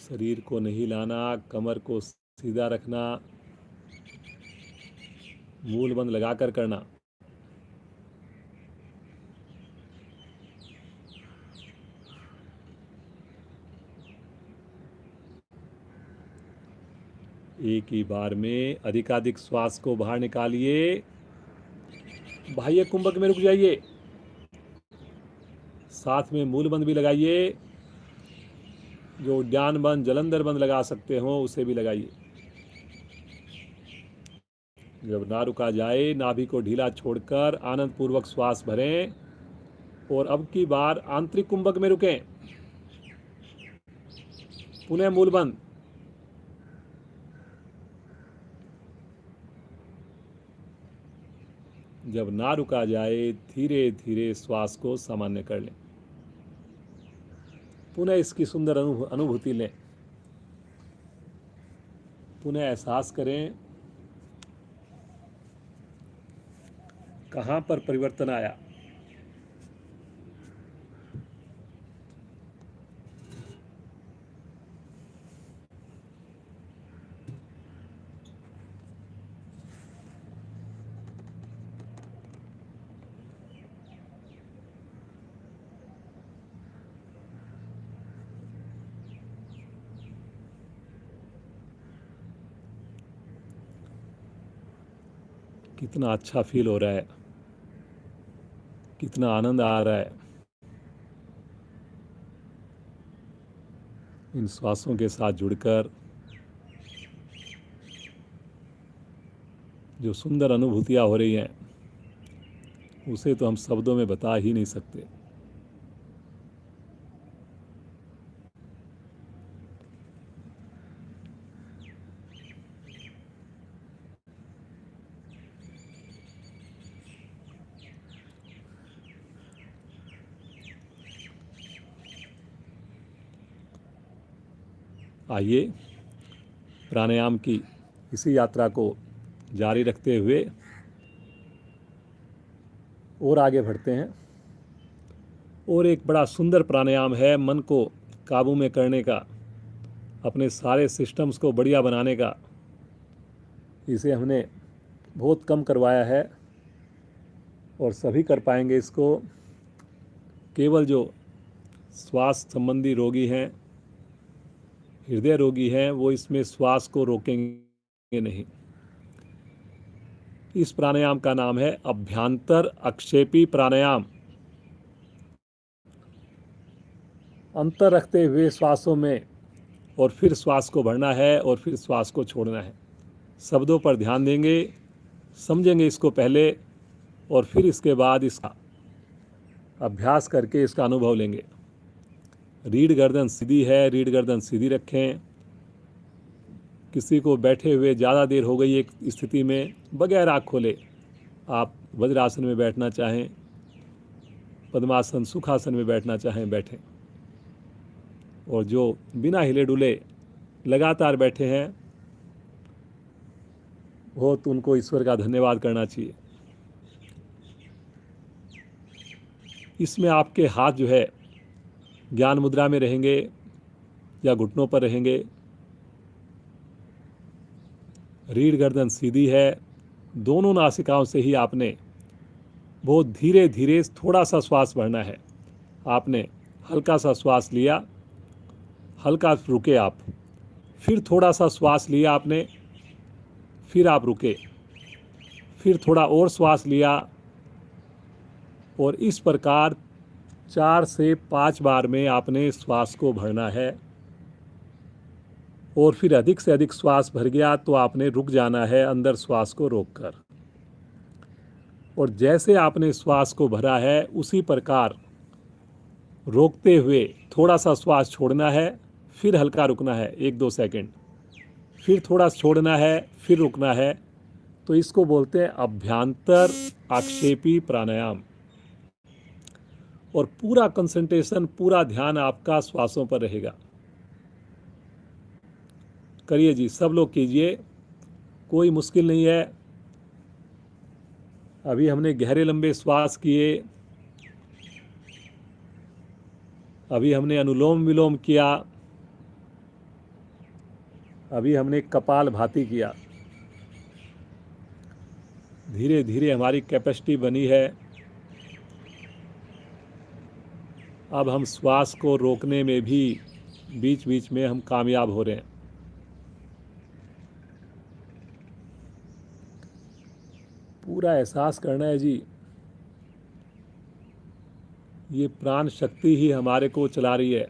शरीर को नहीं लाना, कमर को सीधा रखना, मूल बंद लगाकर करना। एक ही बार में अधिकाधिक श्वास को बाहर निकालिए। बाह्य कुंभक में रुक जाइए, साथ में मूल बंद भी लगाइए। जो उद्यान बंद, जलंधर बंद लगा सकते हो उसे भी लगाइए। जब ना रुका जाए, नाभि को ढीला छोड़कर आनंद पूर्वक श्वास भरें और अब की बार आंतरिक कुंभक में रुकें। पुनः मूल बंद। जब ना रुका जाए, धीरे धीरे श्वास को सामान्य कर लें। पुनः इसकी सुंदर अनुभूति लें। पुनः एहसास करें कहाँ पर परिवर्तन आया। कितना अच्छा फील हो रहा है, कितना आनंद आ रहा है इन श्वासों के साथ जुड़कर। जो सुंदर अनुभूतियाँ हो रही हैं उसे तो हम शब्दों में बता ही नहीं सकते। आइए प्राणायाम की इसी यात्रा को जारी रखते हुए और आगे बढ़ते हैं। और एक बड़ा सुंदर प्राणायाम है मन को काबू में करने का, अपने सारे सिस्टम्स को बढ़िया बनाने का। इसे हमने बहुत कम करवाया है और सभी कर पाएंगे इसको। केवल जो श्वास संबंधी रोगी हैं, हृदय रोगी हैं, वो इसमें श्वास को रोकेंगे नहीं। इस प्राणायाम का नाम है अभ्यांतर अक्षेपी प्राणायाम। अंतर रखते हुए श्वासों में और फिर श्वास को भरना है और फिर श्वास को छोड़ना है। शब्दों पर ध्यान देंगे, समझेंगे इसको पहले और फिर इसके बाद इसका अभ्यास करके इसका अनुभव लेंगे। रीढ़ गर्दन सीधी है, रीढ़ गर्दन सीधी रखें। किसी को बैठे हुए ज़्यादा देर हो गई एक स्थिति में, बगैर आँख खोले आप वज्रासन में बैठना चाहें, पद्मासन, सुखासन में बैठना चाहें बैठें। और जो बिना हिले डुले लगातार बैठे हैं, बहुत उनको ईश्वर का धन्यवाद करना चाहिए। इसमें आपके हाथ जो है ज्ञान मुद्रा में रहेंगे या घुटनों पर रहेंगे। रीढ़ गर्दन सीधी है, दोनों नासिकाओं से ही आपने बहुत धीरे धीरे थोड़ा सा श्वास भरना है। आपने हल्का सा श्वास लिया, हल्का रुके आप, फिर थोड़ा सा श्वास लिया आपने, फिर आप रुके, फिर थोड़ा और श्वास लिया, और इस प्रकार 4 से 5 बार में आपने श्वास को भरना है। और फिर अधिक से अधिक श्वास भर गया तो आपने रुक जाना है अंदर श्वास को रोककर। और जैसे आपने श्वास को भरा है उसी प्रकार रोकते हुए थोड़ा सा श्वास छोड़ना है, फिर हल्का रुकना है 1-2 सेकंड, फिर थोड़ा छोड़ना है, फिर रुकना है। तो इसको बोलते हैं अभ्यांतर आक्षेपी प्राणायाम। और पूरा कंसंट्रेशन, पूरा ध्यान आपका श्वासों पर रहेगा। करिए जी, सब लोग कीजिए, कोई मुश्किल नहीं है। अभी हमने गहरे लंबे श्वास किए, अभी हमने अनुलोम विलोम किया, अभी हमने कपाल भाती किया। धीरे धीरे हमारी कैपेसिटी बनी है। अब हम श्वास को रोकने में भी बीच बीच में हम कामयाब हो रहे हैं। पूरा एहसास करना है जी, ये प्राण शक्ति ही हमारे को चला रही है।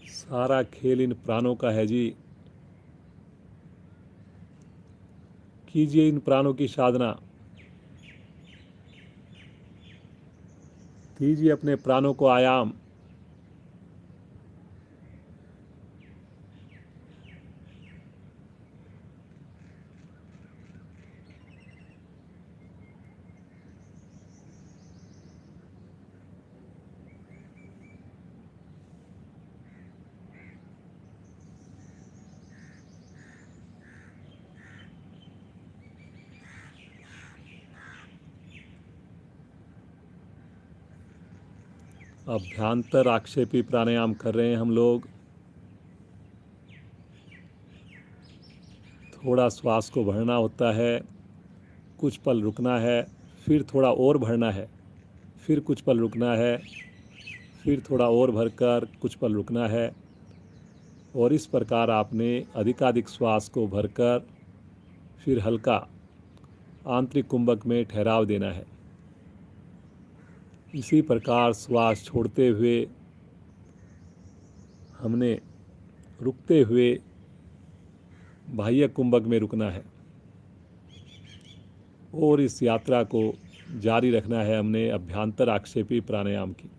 सारा खेल इन प्राणों का है जी। कीजिए इन प्राणों की साधना, दीजिए अपने प्राणों को आयाम। अभ्यांतर आक्षेपी प्राणायाम कर रहे हैं हम लोग। थोड़ा श्वास को भरना होता है, कुछ पल रुकना है, फिर थोड़ा और भरना है, फिर कुछ पल रुकना है, फिर थोड़ा और भरकर कुछ पल रुकना है। और इस प्रकार आपने अधिकाधिक श्वास को भरकर फिर हल्का आंतरिक कुंभक में ठहराव देना है। इसी प्रकार श्वास छोड़ते हुए हमने रुकते हुए बाह्य कुंभक में रुकना है, और इस यात्रा को जारी रखना है हमने अभ्यांतर आक्षेपी प्राणायाम की।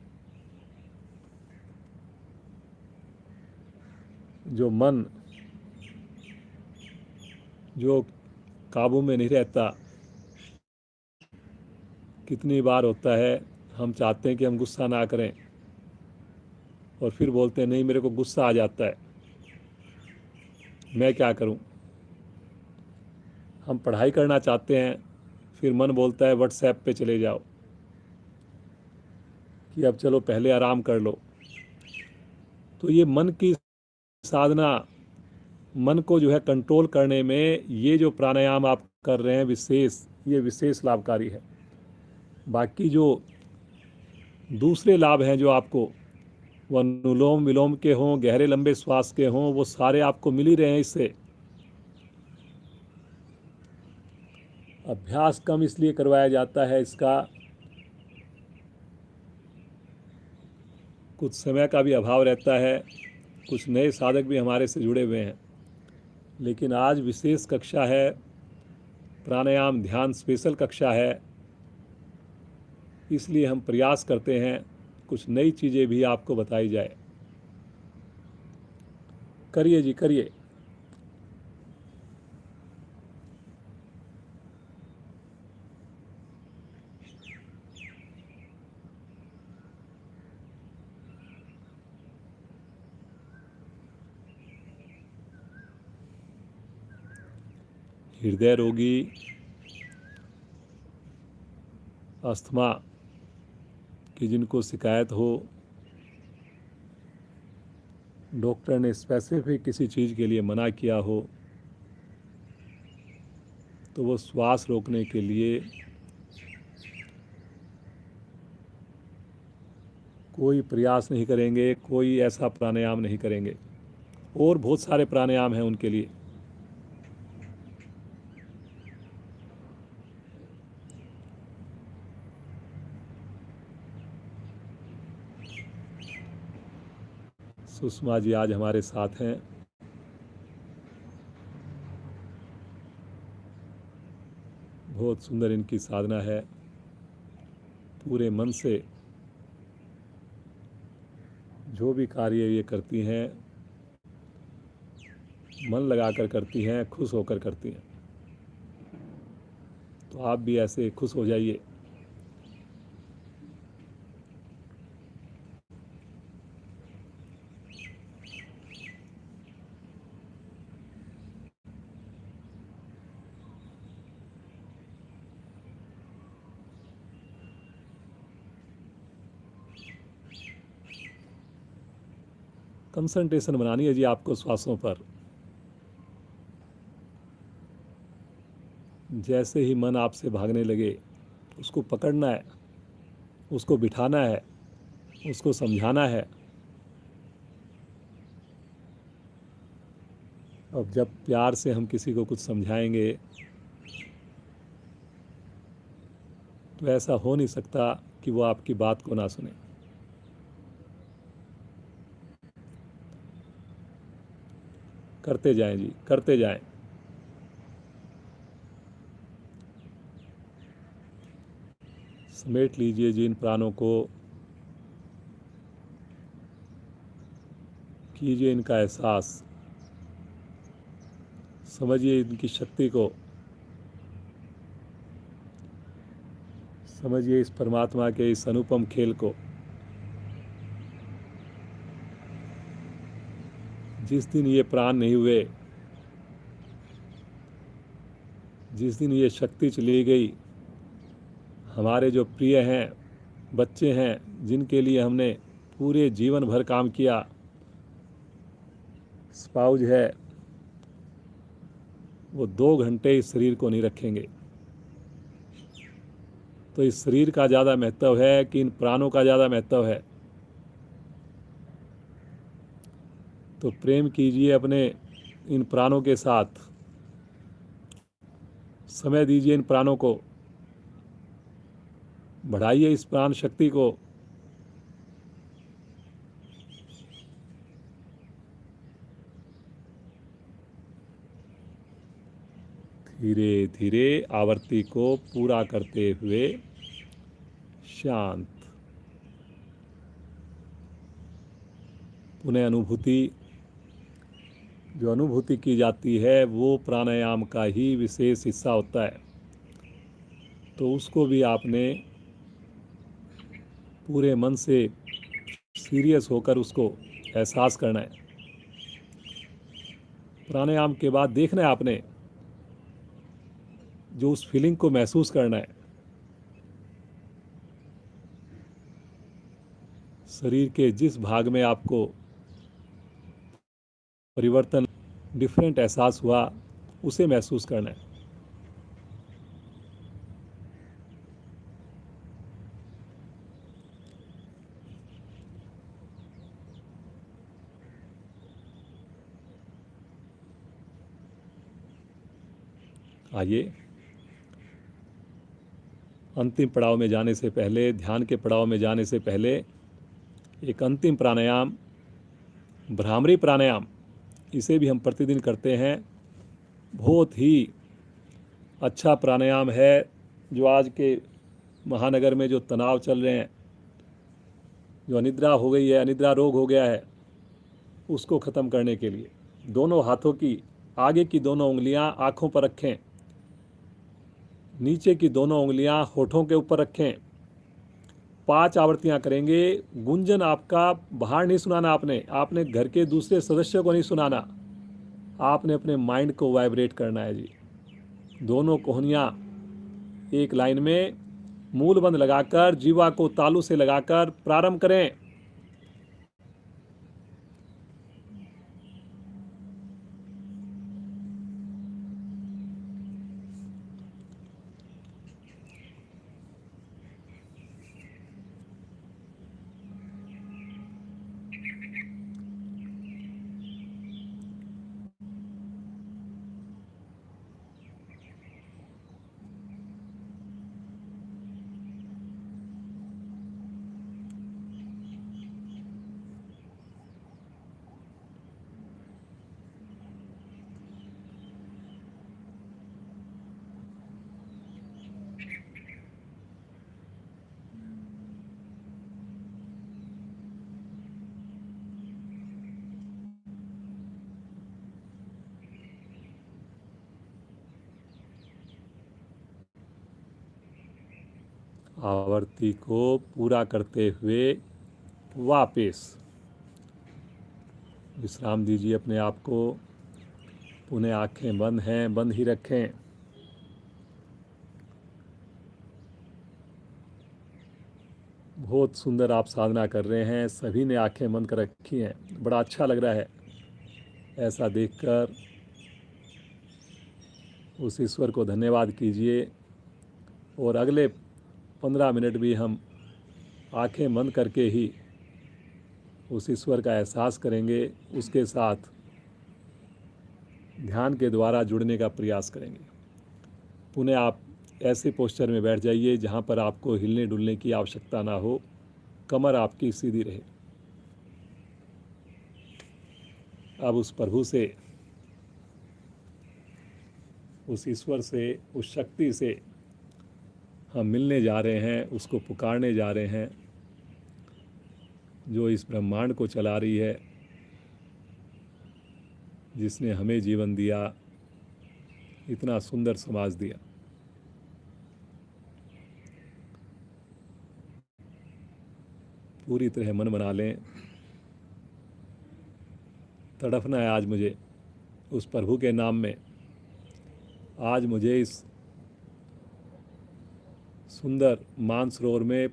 जो मन जो काबू में नहीं रहता, कितनी बार होता है हम चाहते हैं कि हम गुस्सा ना करें और फिर बोलते हैं नहीं मेरे को गुस्सा आ जाता है, मैं क्या करूं। हम पढ़ाई करना चाहते हैं, फिर मन बोलता है व्हाट्सएप पे चले जाओ कि अब चलो पहले आराम कर लो। तो ये मन की साधना, मन को जो है कंट्रोल करने में ये जो प्राणायाम आप कर रहे हैं ये विशेष लाभकारी है। बाकी जो दूसरे लाभ हैं जो आपको, वो अनुलोम विलोम के हों, गहरे लंबे श्वास के हों, वो सारे आपको मिल ही रहे हैं इससे। अभ्यास कम इसलिए करवाया जाता है इसका, कुछ समय का भी अभाव रहता है, कुछ नए साधक भी हमारे से जुड़े हुए हैं। लेकिन आज विशेष कक्षा है, प्राणायाम ध्यान स्पेशल कक्षा है, इसलिए हम प्रयास करते हैं कुछ नई चीज़ें भी आपको बताई जाए। करिए जी करिए। हृदय रोगी, अस्थमा की जिनको शिकायत हो, डॉक्टर ने स्पेसिफिक किसी चीज़ के लिए मना किया हो, तो वो श्वास रोकने के लिए कोई प्रयास नहीं करेंगे, कोई ऐसा प्राणायाम नहीं करेंगे। और बहुत सारे प्राणायाम हैं उनके लिए। सुषमा जी आज हमारे साथ हैं। बहुत सुंदर इनकी साधना है। पूरे मन से जो भी कार्य ये करती हैं, मन लगाकर करती हैं, खुश होकर करती हैं। तो आप भी ऐसे खुश हो जाइए। कंसंट्रेशन बनानी है जी आपको श्वासों पर। जैसे ही मन आपसे भागने लगे, उसको पकड़ना है, उसको बिठाना है, उसको समझाना है। अब जब प्यार से हम किसी को कुछ समझाएंगे तो ऐसा हो नहीं सकता कि वो आपकी बात को ना सुने। करते जाएं जी, करते जाएं। समेट लीजिए जी इन प्राणों को, कीजिए इनका एहसास, समझिए इनकी शक्ति को, समझिए इस परमात्मा के इस अनुपम खेल को। जिस दिन ये प्राण नहीं हुए, जिस दिन ये शक्ति चली गई, हमारे जो प्रिय हैं, बच्चे हैं, जिनके लिए हमने पूरे जीवन भर काम किया, स्पाउज है, वो 2 घंटे इस शरीर को नहीं रखेंगे। तो इस शरीर का ज़्यादा महत्व है कि इन प्राणों का ज़्यादा महत्व है? तो प्रेम कीजिए अपने इन प्राणों के साथ, समय दीजिए इन प्राणों को, बढ़ाइए इस प्राण शक्ति को। धीरे धीरे आवर्ती को पूरा करते हुए शांत। पुनः अनुभूति, जो अनुभूति की जाती है वो प्राणायाम का ही विशेष हिस्सा होता है। तो उसको भी आपने पूरे मन से सीरियस होकर उसको एहसास करना है। प्राणायाम के बाद देखना है आपने, जो उस फीलिंग को महसूस करना है। शरीर के जिस भाग में आपको परिवर्तन, डिफरेंट एहसास हुआ, उसे महसूस करना है। आइए, अंतिम पड़ाव में जाने से पहले, ध्यान के पड़ाव में जाने से पहले एक अंतिम प्राणायाम, भ्रामरी प्राणायाम, इसे भी हम प्रतिदिन करते हैं। बहुत ही अच्छा प्राणायाम है, जो आज के महानगर में जो तनाव चल रहे हैं, जो अनिद्रा हो गई है, अनिद्रा रोग हो गया है, उसको ख़त्म करने के लिए दोनों हाथों की आगे की दोनों उंगलियां आँखों पर रखें, नीचे की दोनों उंगलियां होठों के ऊपर रखें। 5 आवर्तियां करेंगे। गुंजन आपका बाहर नहीं सुनाना, आपने घर के दूसरे सदस्य को नहीं सुनाना, आपने अपने माइंड को वाइब्रेट करना है जी। दोनों कोहनियाँ एक लाइन में मूल बंध लगाकर जीवा को तालू से लगाकर प्रारंभ करें। आवर्ती को पूरा करते हुए वापस विश्राम दीजिए अपने आप को। पुनः आंखें बंद हैं, बंद ही रखें। बहुत सुंदर आप साधना कर रहे हैं, सभी ने आंखें बंद कर रखी हैं। बड़ा अच्छा लग रहा है ऐसा देखकर। उस ईश्वर को धन्यवाद कीजिए और अगले 15 मिनट भी हम आंखें बंद करके ही उस ईश्वर का एहसास करेंगे, उसके साथ ध्यान के द्वारा जुड़ने का प्रयास करेंगे। पुनः आप ऐसे पोस्चर में बैठ जाइए जहाँ पर आपको हिलने डुलने की आवश्यकता ना हो, कमर आपकी सीधी रहे। अब उस प्रभु से, उस ईश्वर से, उस शक्ति से हम मिलने जा रहे हैं, उसको पुकारने जा रहे हैं जो इस ब्रह्मांड को चला रही है, जिसने हमें जीवन दिया, इतना सुंदर समाज दिया। पूरी तरह मन बना लें। तड़पना है आज मुझे उस प्रभु के नाम में। आज मुझे इस सुंदर मानसरोवर में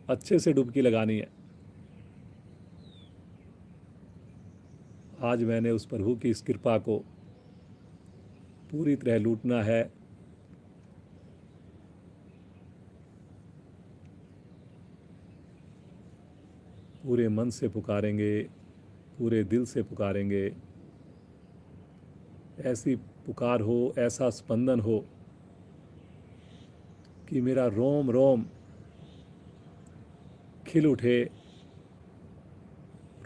अच्छे से डुबकी लगानी है। आज मैंने उस प्रभु की इस कृपा को पूरी तरह लूटना है। पूरे मन से पुकारेंगे, पूरे दिल से पुकारेंगे। ऐसी पुकार हो, ऐसा स्पंदन हो कि मेरा रोम रोम खिल उठे,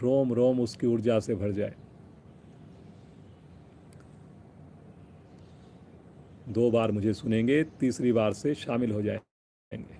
रोम रोम उसकी ऊर्जा से भर जाए। 2 बार मुझे सुनेंगे, तीसरी बार से शामिल हो जाएंगे।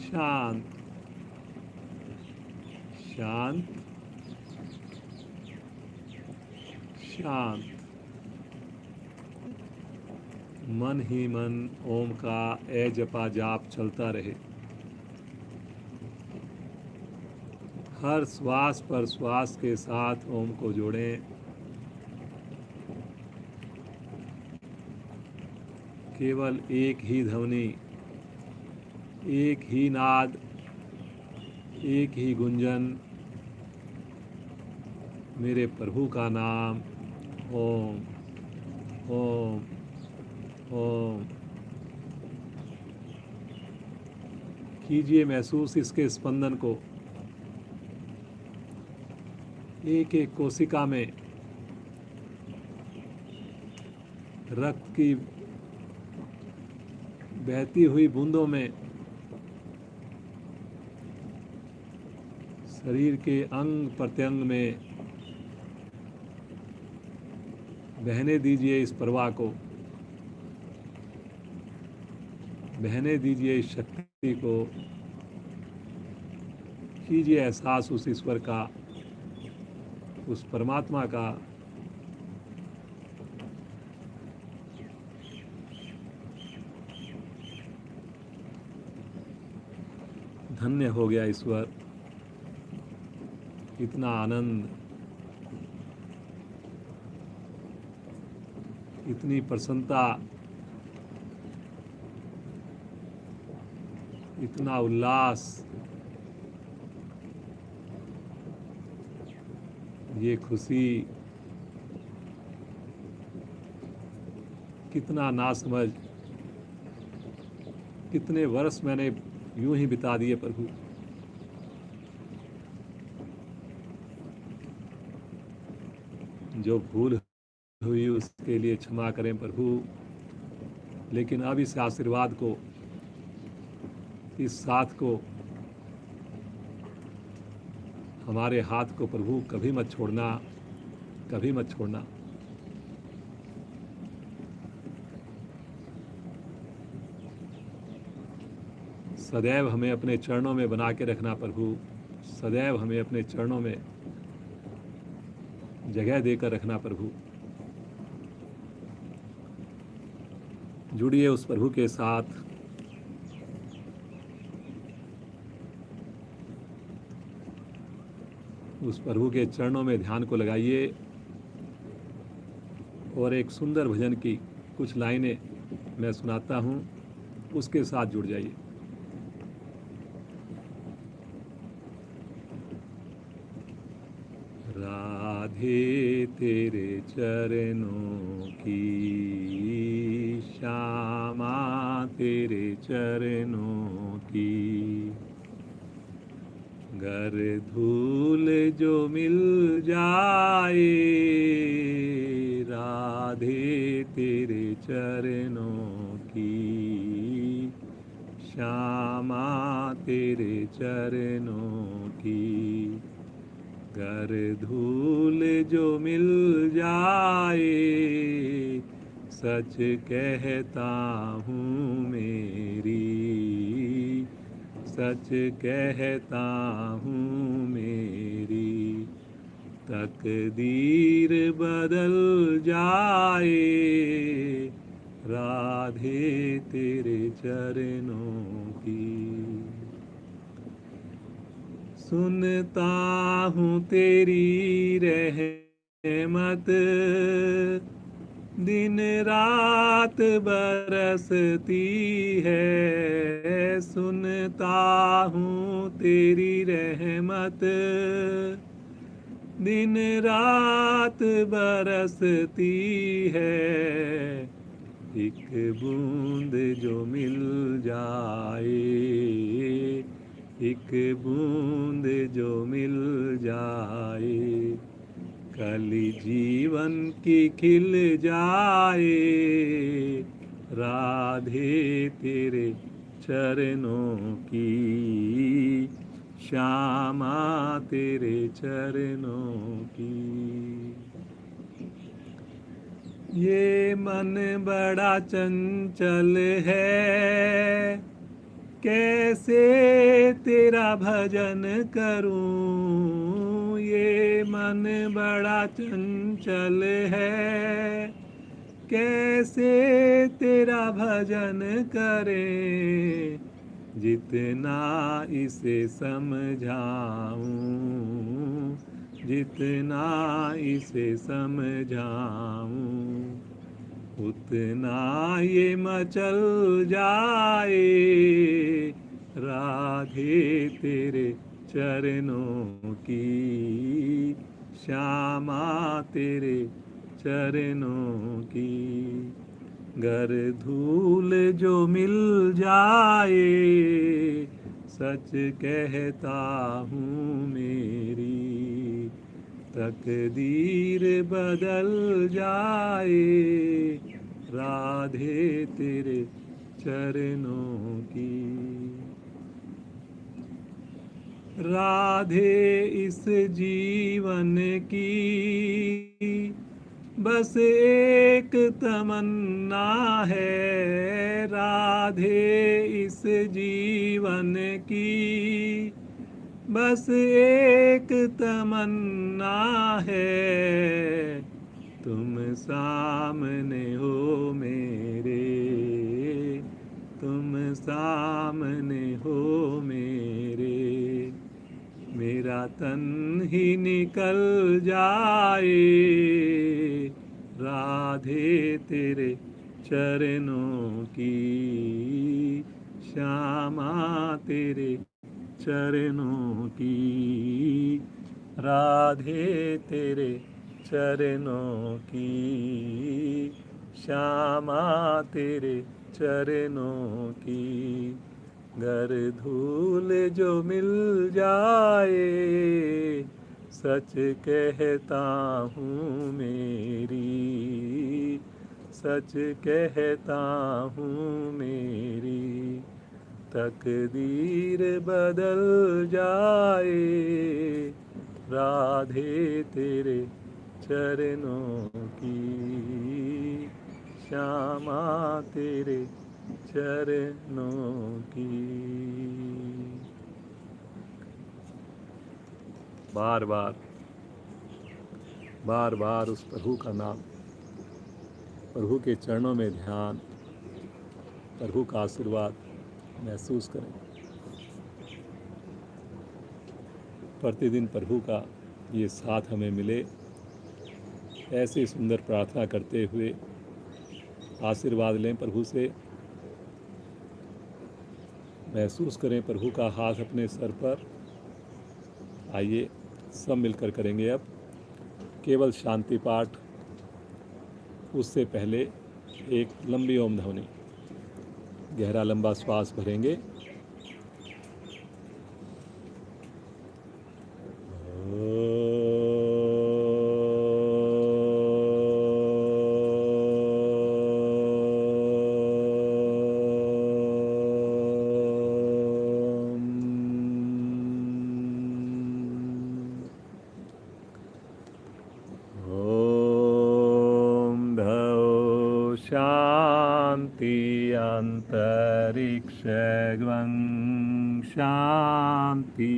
शांत शांत शांत। मन ही मन ओम का ए जपा जाप चलता रहे। हर श्वास पर श्वास के साथ ओम को जोड़ें। केवल एक ही ध्वनि, एक ही नाद, एक ही गुंजन, मेरे प्रभु का नाम ओम ओम ओम। कीजिए महसूस इसके स्पंदन को। एक एक कोशिका में रक्त की बहती हुई बूंदों में शरीर के अंग प्रत्यंग में बहने दीजिए इस प्रवाह को, बहने दीजिए इस शक्ति को। कीजिए एहसास उस ईश्वर का, उस परमात्मा का। धन्य हो गया ईश्वर, इतना आनंद, इतनी प्रसन्नता, इतना उल्लास, ये खुशी, कितना नासमझ, कितने वर्ष मैंने यूं ही बिता दिए प्रभु। जो भूल हुई उसके लिए क्षमा करें प्रभु। लेकिन अब इस आशीर्वाद को, इस साथ को, हमारे हाथ को प्रभु कभी मत छोड़ना, कभी मत छोड़ना। सदैव हमें अपने चरणों में बना के रखना प्रभु, सदैव हमें अपने चरणों में जगह देकर रखना प्रभु। जुड़िए उस प्रभु के साथ। उस प्रभु के चरणों में ध्यान को लगाइए और एक सुंदर भजन की कुछ लाइनें मैं सुनाता हूँ, उसके साथ जुड़ जाइए। राधे तेरे चरणों की श्यामा, तेरे चरणों की गर धूल जो मिल जाए, राधे तेरे चरणों की श्यामा, तेरे चरणों की गर धूल जो मिल जाए, सच कहता हूँ मेरी, सच कहता हूँ मेरी तकदीर बदल जाए, राधे तेरे चरणों की। सुनता हूँ तेरी रहमत दिन रात बरसती है, सुनता हूँ तेरी रहमत दिन रात बरसती है, एक बूंद जो मिल जाए, एक बूंद जो मिल जाए, कली जीवन की खिल जाए, राधे तेरे चरणों की श्यामा, तेरे चरणों की। ये मन बड़ा चंचल है, कैसे तेरा भजन करूं, ये मन बड़ा चंचल है। कैसे तेरा भजन करें, जितना इसे समझाऊं, जितना इसे समझाऊं, उतना ये मचल जाए। राधे तेरे चरणों की, श्यामा तेरे चरणों की। गर धूल जो मिल जाए, सच कहता हूँ मेरी तकदीर बदल जाए। राधे तेरे चरणों की। राधे इस जीवन की बस एक तमन्ना है। राधे इस जीवन की बस एक तमन्ना है। तुम सामने हो मेरे, तुम सामने हो मेरे। मेरा तन ही निकल जाए। राधे तेरे चरणों की, श्यामा तेरे चरणों की। राधे तेरे चरणों की, श्यामा तेरे चरणों की। गर धूल जो मिल जाए, सच कहता हूँ मेरी, सच कहता हूँ मेरी तकदीर बदल जाए। राधे तेरे चरणों की, श्यामा तेरे चरणों की। बार बार बार बार उस प्रभु का नाम, प्रभु के चरणों में ध्यान, प्रभु का आशीर्वाद महसूस करें। प्रतिदिन प्रभु का ये साथ हमें मिले, ऐसी सुंदर प्रार्थना करते हुए आशीर्वाद लें प्रभु से। महसूस करें प्रभु का हाथ अपने सर पर। आइए सब मिलकर करेंगे अब केवल शांति पाठ। उससे पहले एक लंबी ओम ध्वनि, गहरा लंबा श्वास भरेंगे। शांति अंतरिक्षं शांति,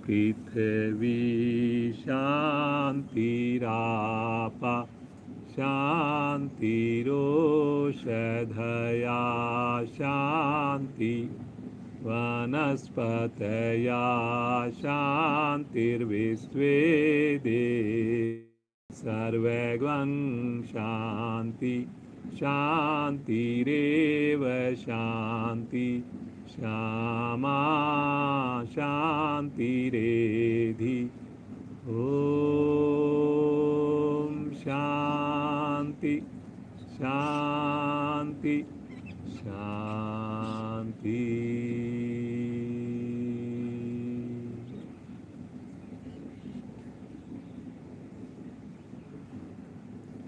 पृथ्वी शांतिरापः शांतिरोषधया शांति, वनस्पतयः शांतिर्विश्वे देवा सर्वं शांति शांतिरेव शांति, श्यामा शांतिरेधि। ओम शांति शांति शांति।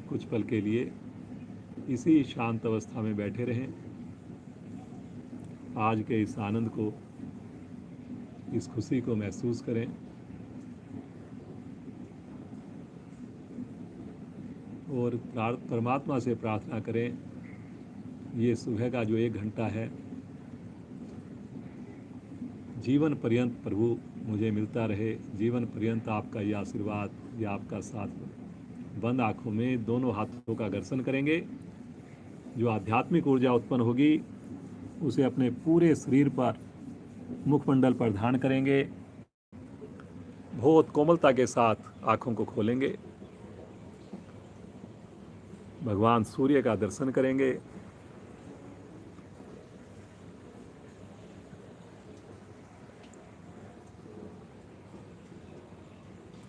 कुछ पल के लिए इसी शांत अवस्था में बैठे रहें। आज के इस आनंद को, इस खुशी को महसूस करें और परमात्मा से प्रार्थना करें। ये सुबह का जो 1 घंटा है, जीवन पर्यंत प्रभु मुझे मिलता रहे, जीवन पर्यंत आपका ये आशीर्वाद, ये आपका साथ मिले। बंद आँखों में दोनों हाथों का घर्षण करेंगे। जो आध्यात्मिक ऊर्जा उत्पन्न होगी उसे अपने पूरे शरीर पर, मुखमंडल पर धारण करेंगे। बहुत कोमलता के साथ आँखों को खोलेंगे। भगवान सूर्य का दर्शन करेंगे।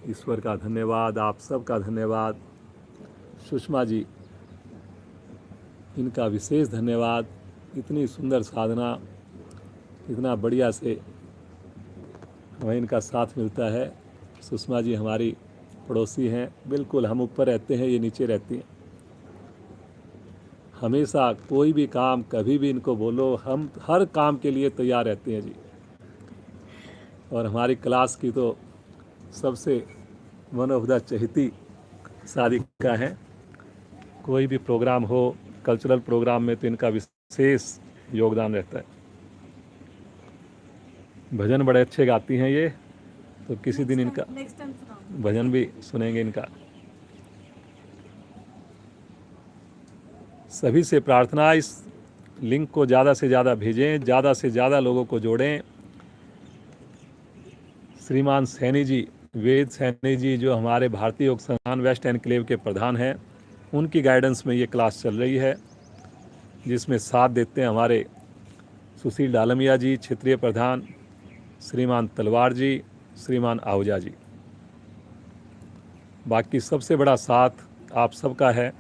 ईश्वर का धन्यवाद, आप सबका धन्यवाद। सुषमा जी, इनका विशेष धन्यवाद। इतनी सुंदर साधना, इतना बढ़िया से हमें इनका साथ मिलता है। सुषमा जी हमारी पड़ोसी हैं, बिल्कुल हम ऊपर रहते हैं, ये नीचे रहती हैं। हमेशा कोई भी काम कभी भी इनको बोलो, हम हर काम के लिए तैयार रहते हैं जी। और हमारी क्लास की तो सबसे वन ऑफ द चहेती साधिका है। कोई भी प्रोग्राम हो, कल्चरल प्रोग्राम में तो इनका विशेष योगदान रहता है। भजन बड़े अच्छे गाती हैं ये, तो किसी दिन इनका नेक्स्ट टाइम सुनाओ। भजन भी सुनेंगे इनका। सभी से प्रार्थना, इस लिंक को ज़्यादा से ज़्यादा भेजें, ज़्यादा से ज़्यादा लोगों को जोड़ें। श्रीमान सैनी जी, वेद सैनी जी, जो हमारे भारतीय योग संस्थान वेस्ट एनक्लेव के प्रधान हैं, उनकी गाइडेंस में ये क्लास चल रही है, जिसमें साथ देते हैं हमारे सुशील डालमिया जी क्षेत्रीय प्रधान, श्रीमान तलवार जी, श्रीमान आहूजा जी। बाकी सबसे बड़ा साथ आप सबका है।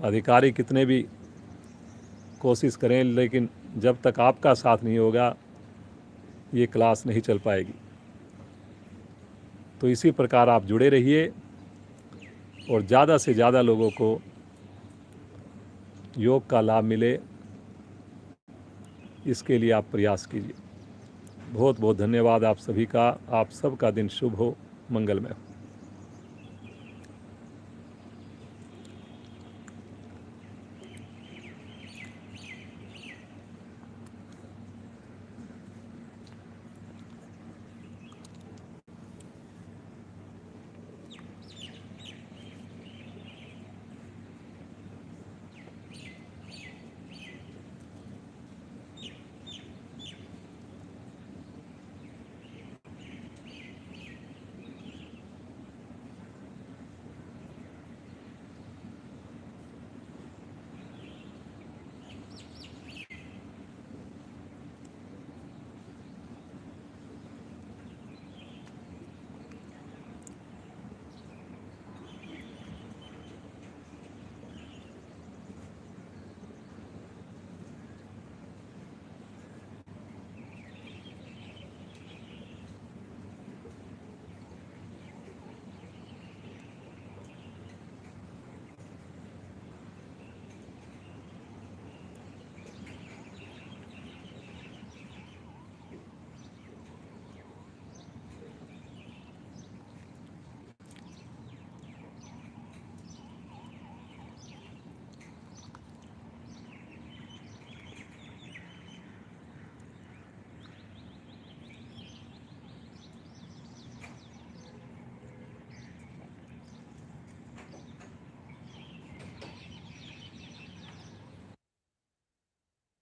अधिकारी कितने भी कोशिश करें, लेकिन जब तक आपका साथ नहीं होगा ये क्लास नहीं चल पाएगी। तो इसी प्रकार आप जुड़े रहिए और ज़्यादा से ज़्यादा लोगों को योग का लाभ मिले, इसके लिए आप प्रयास कीजिए। बहुत बहुत धन्यवाद आप सभी का। आप सबका दिन शुभ हो, मंगलमय हो।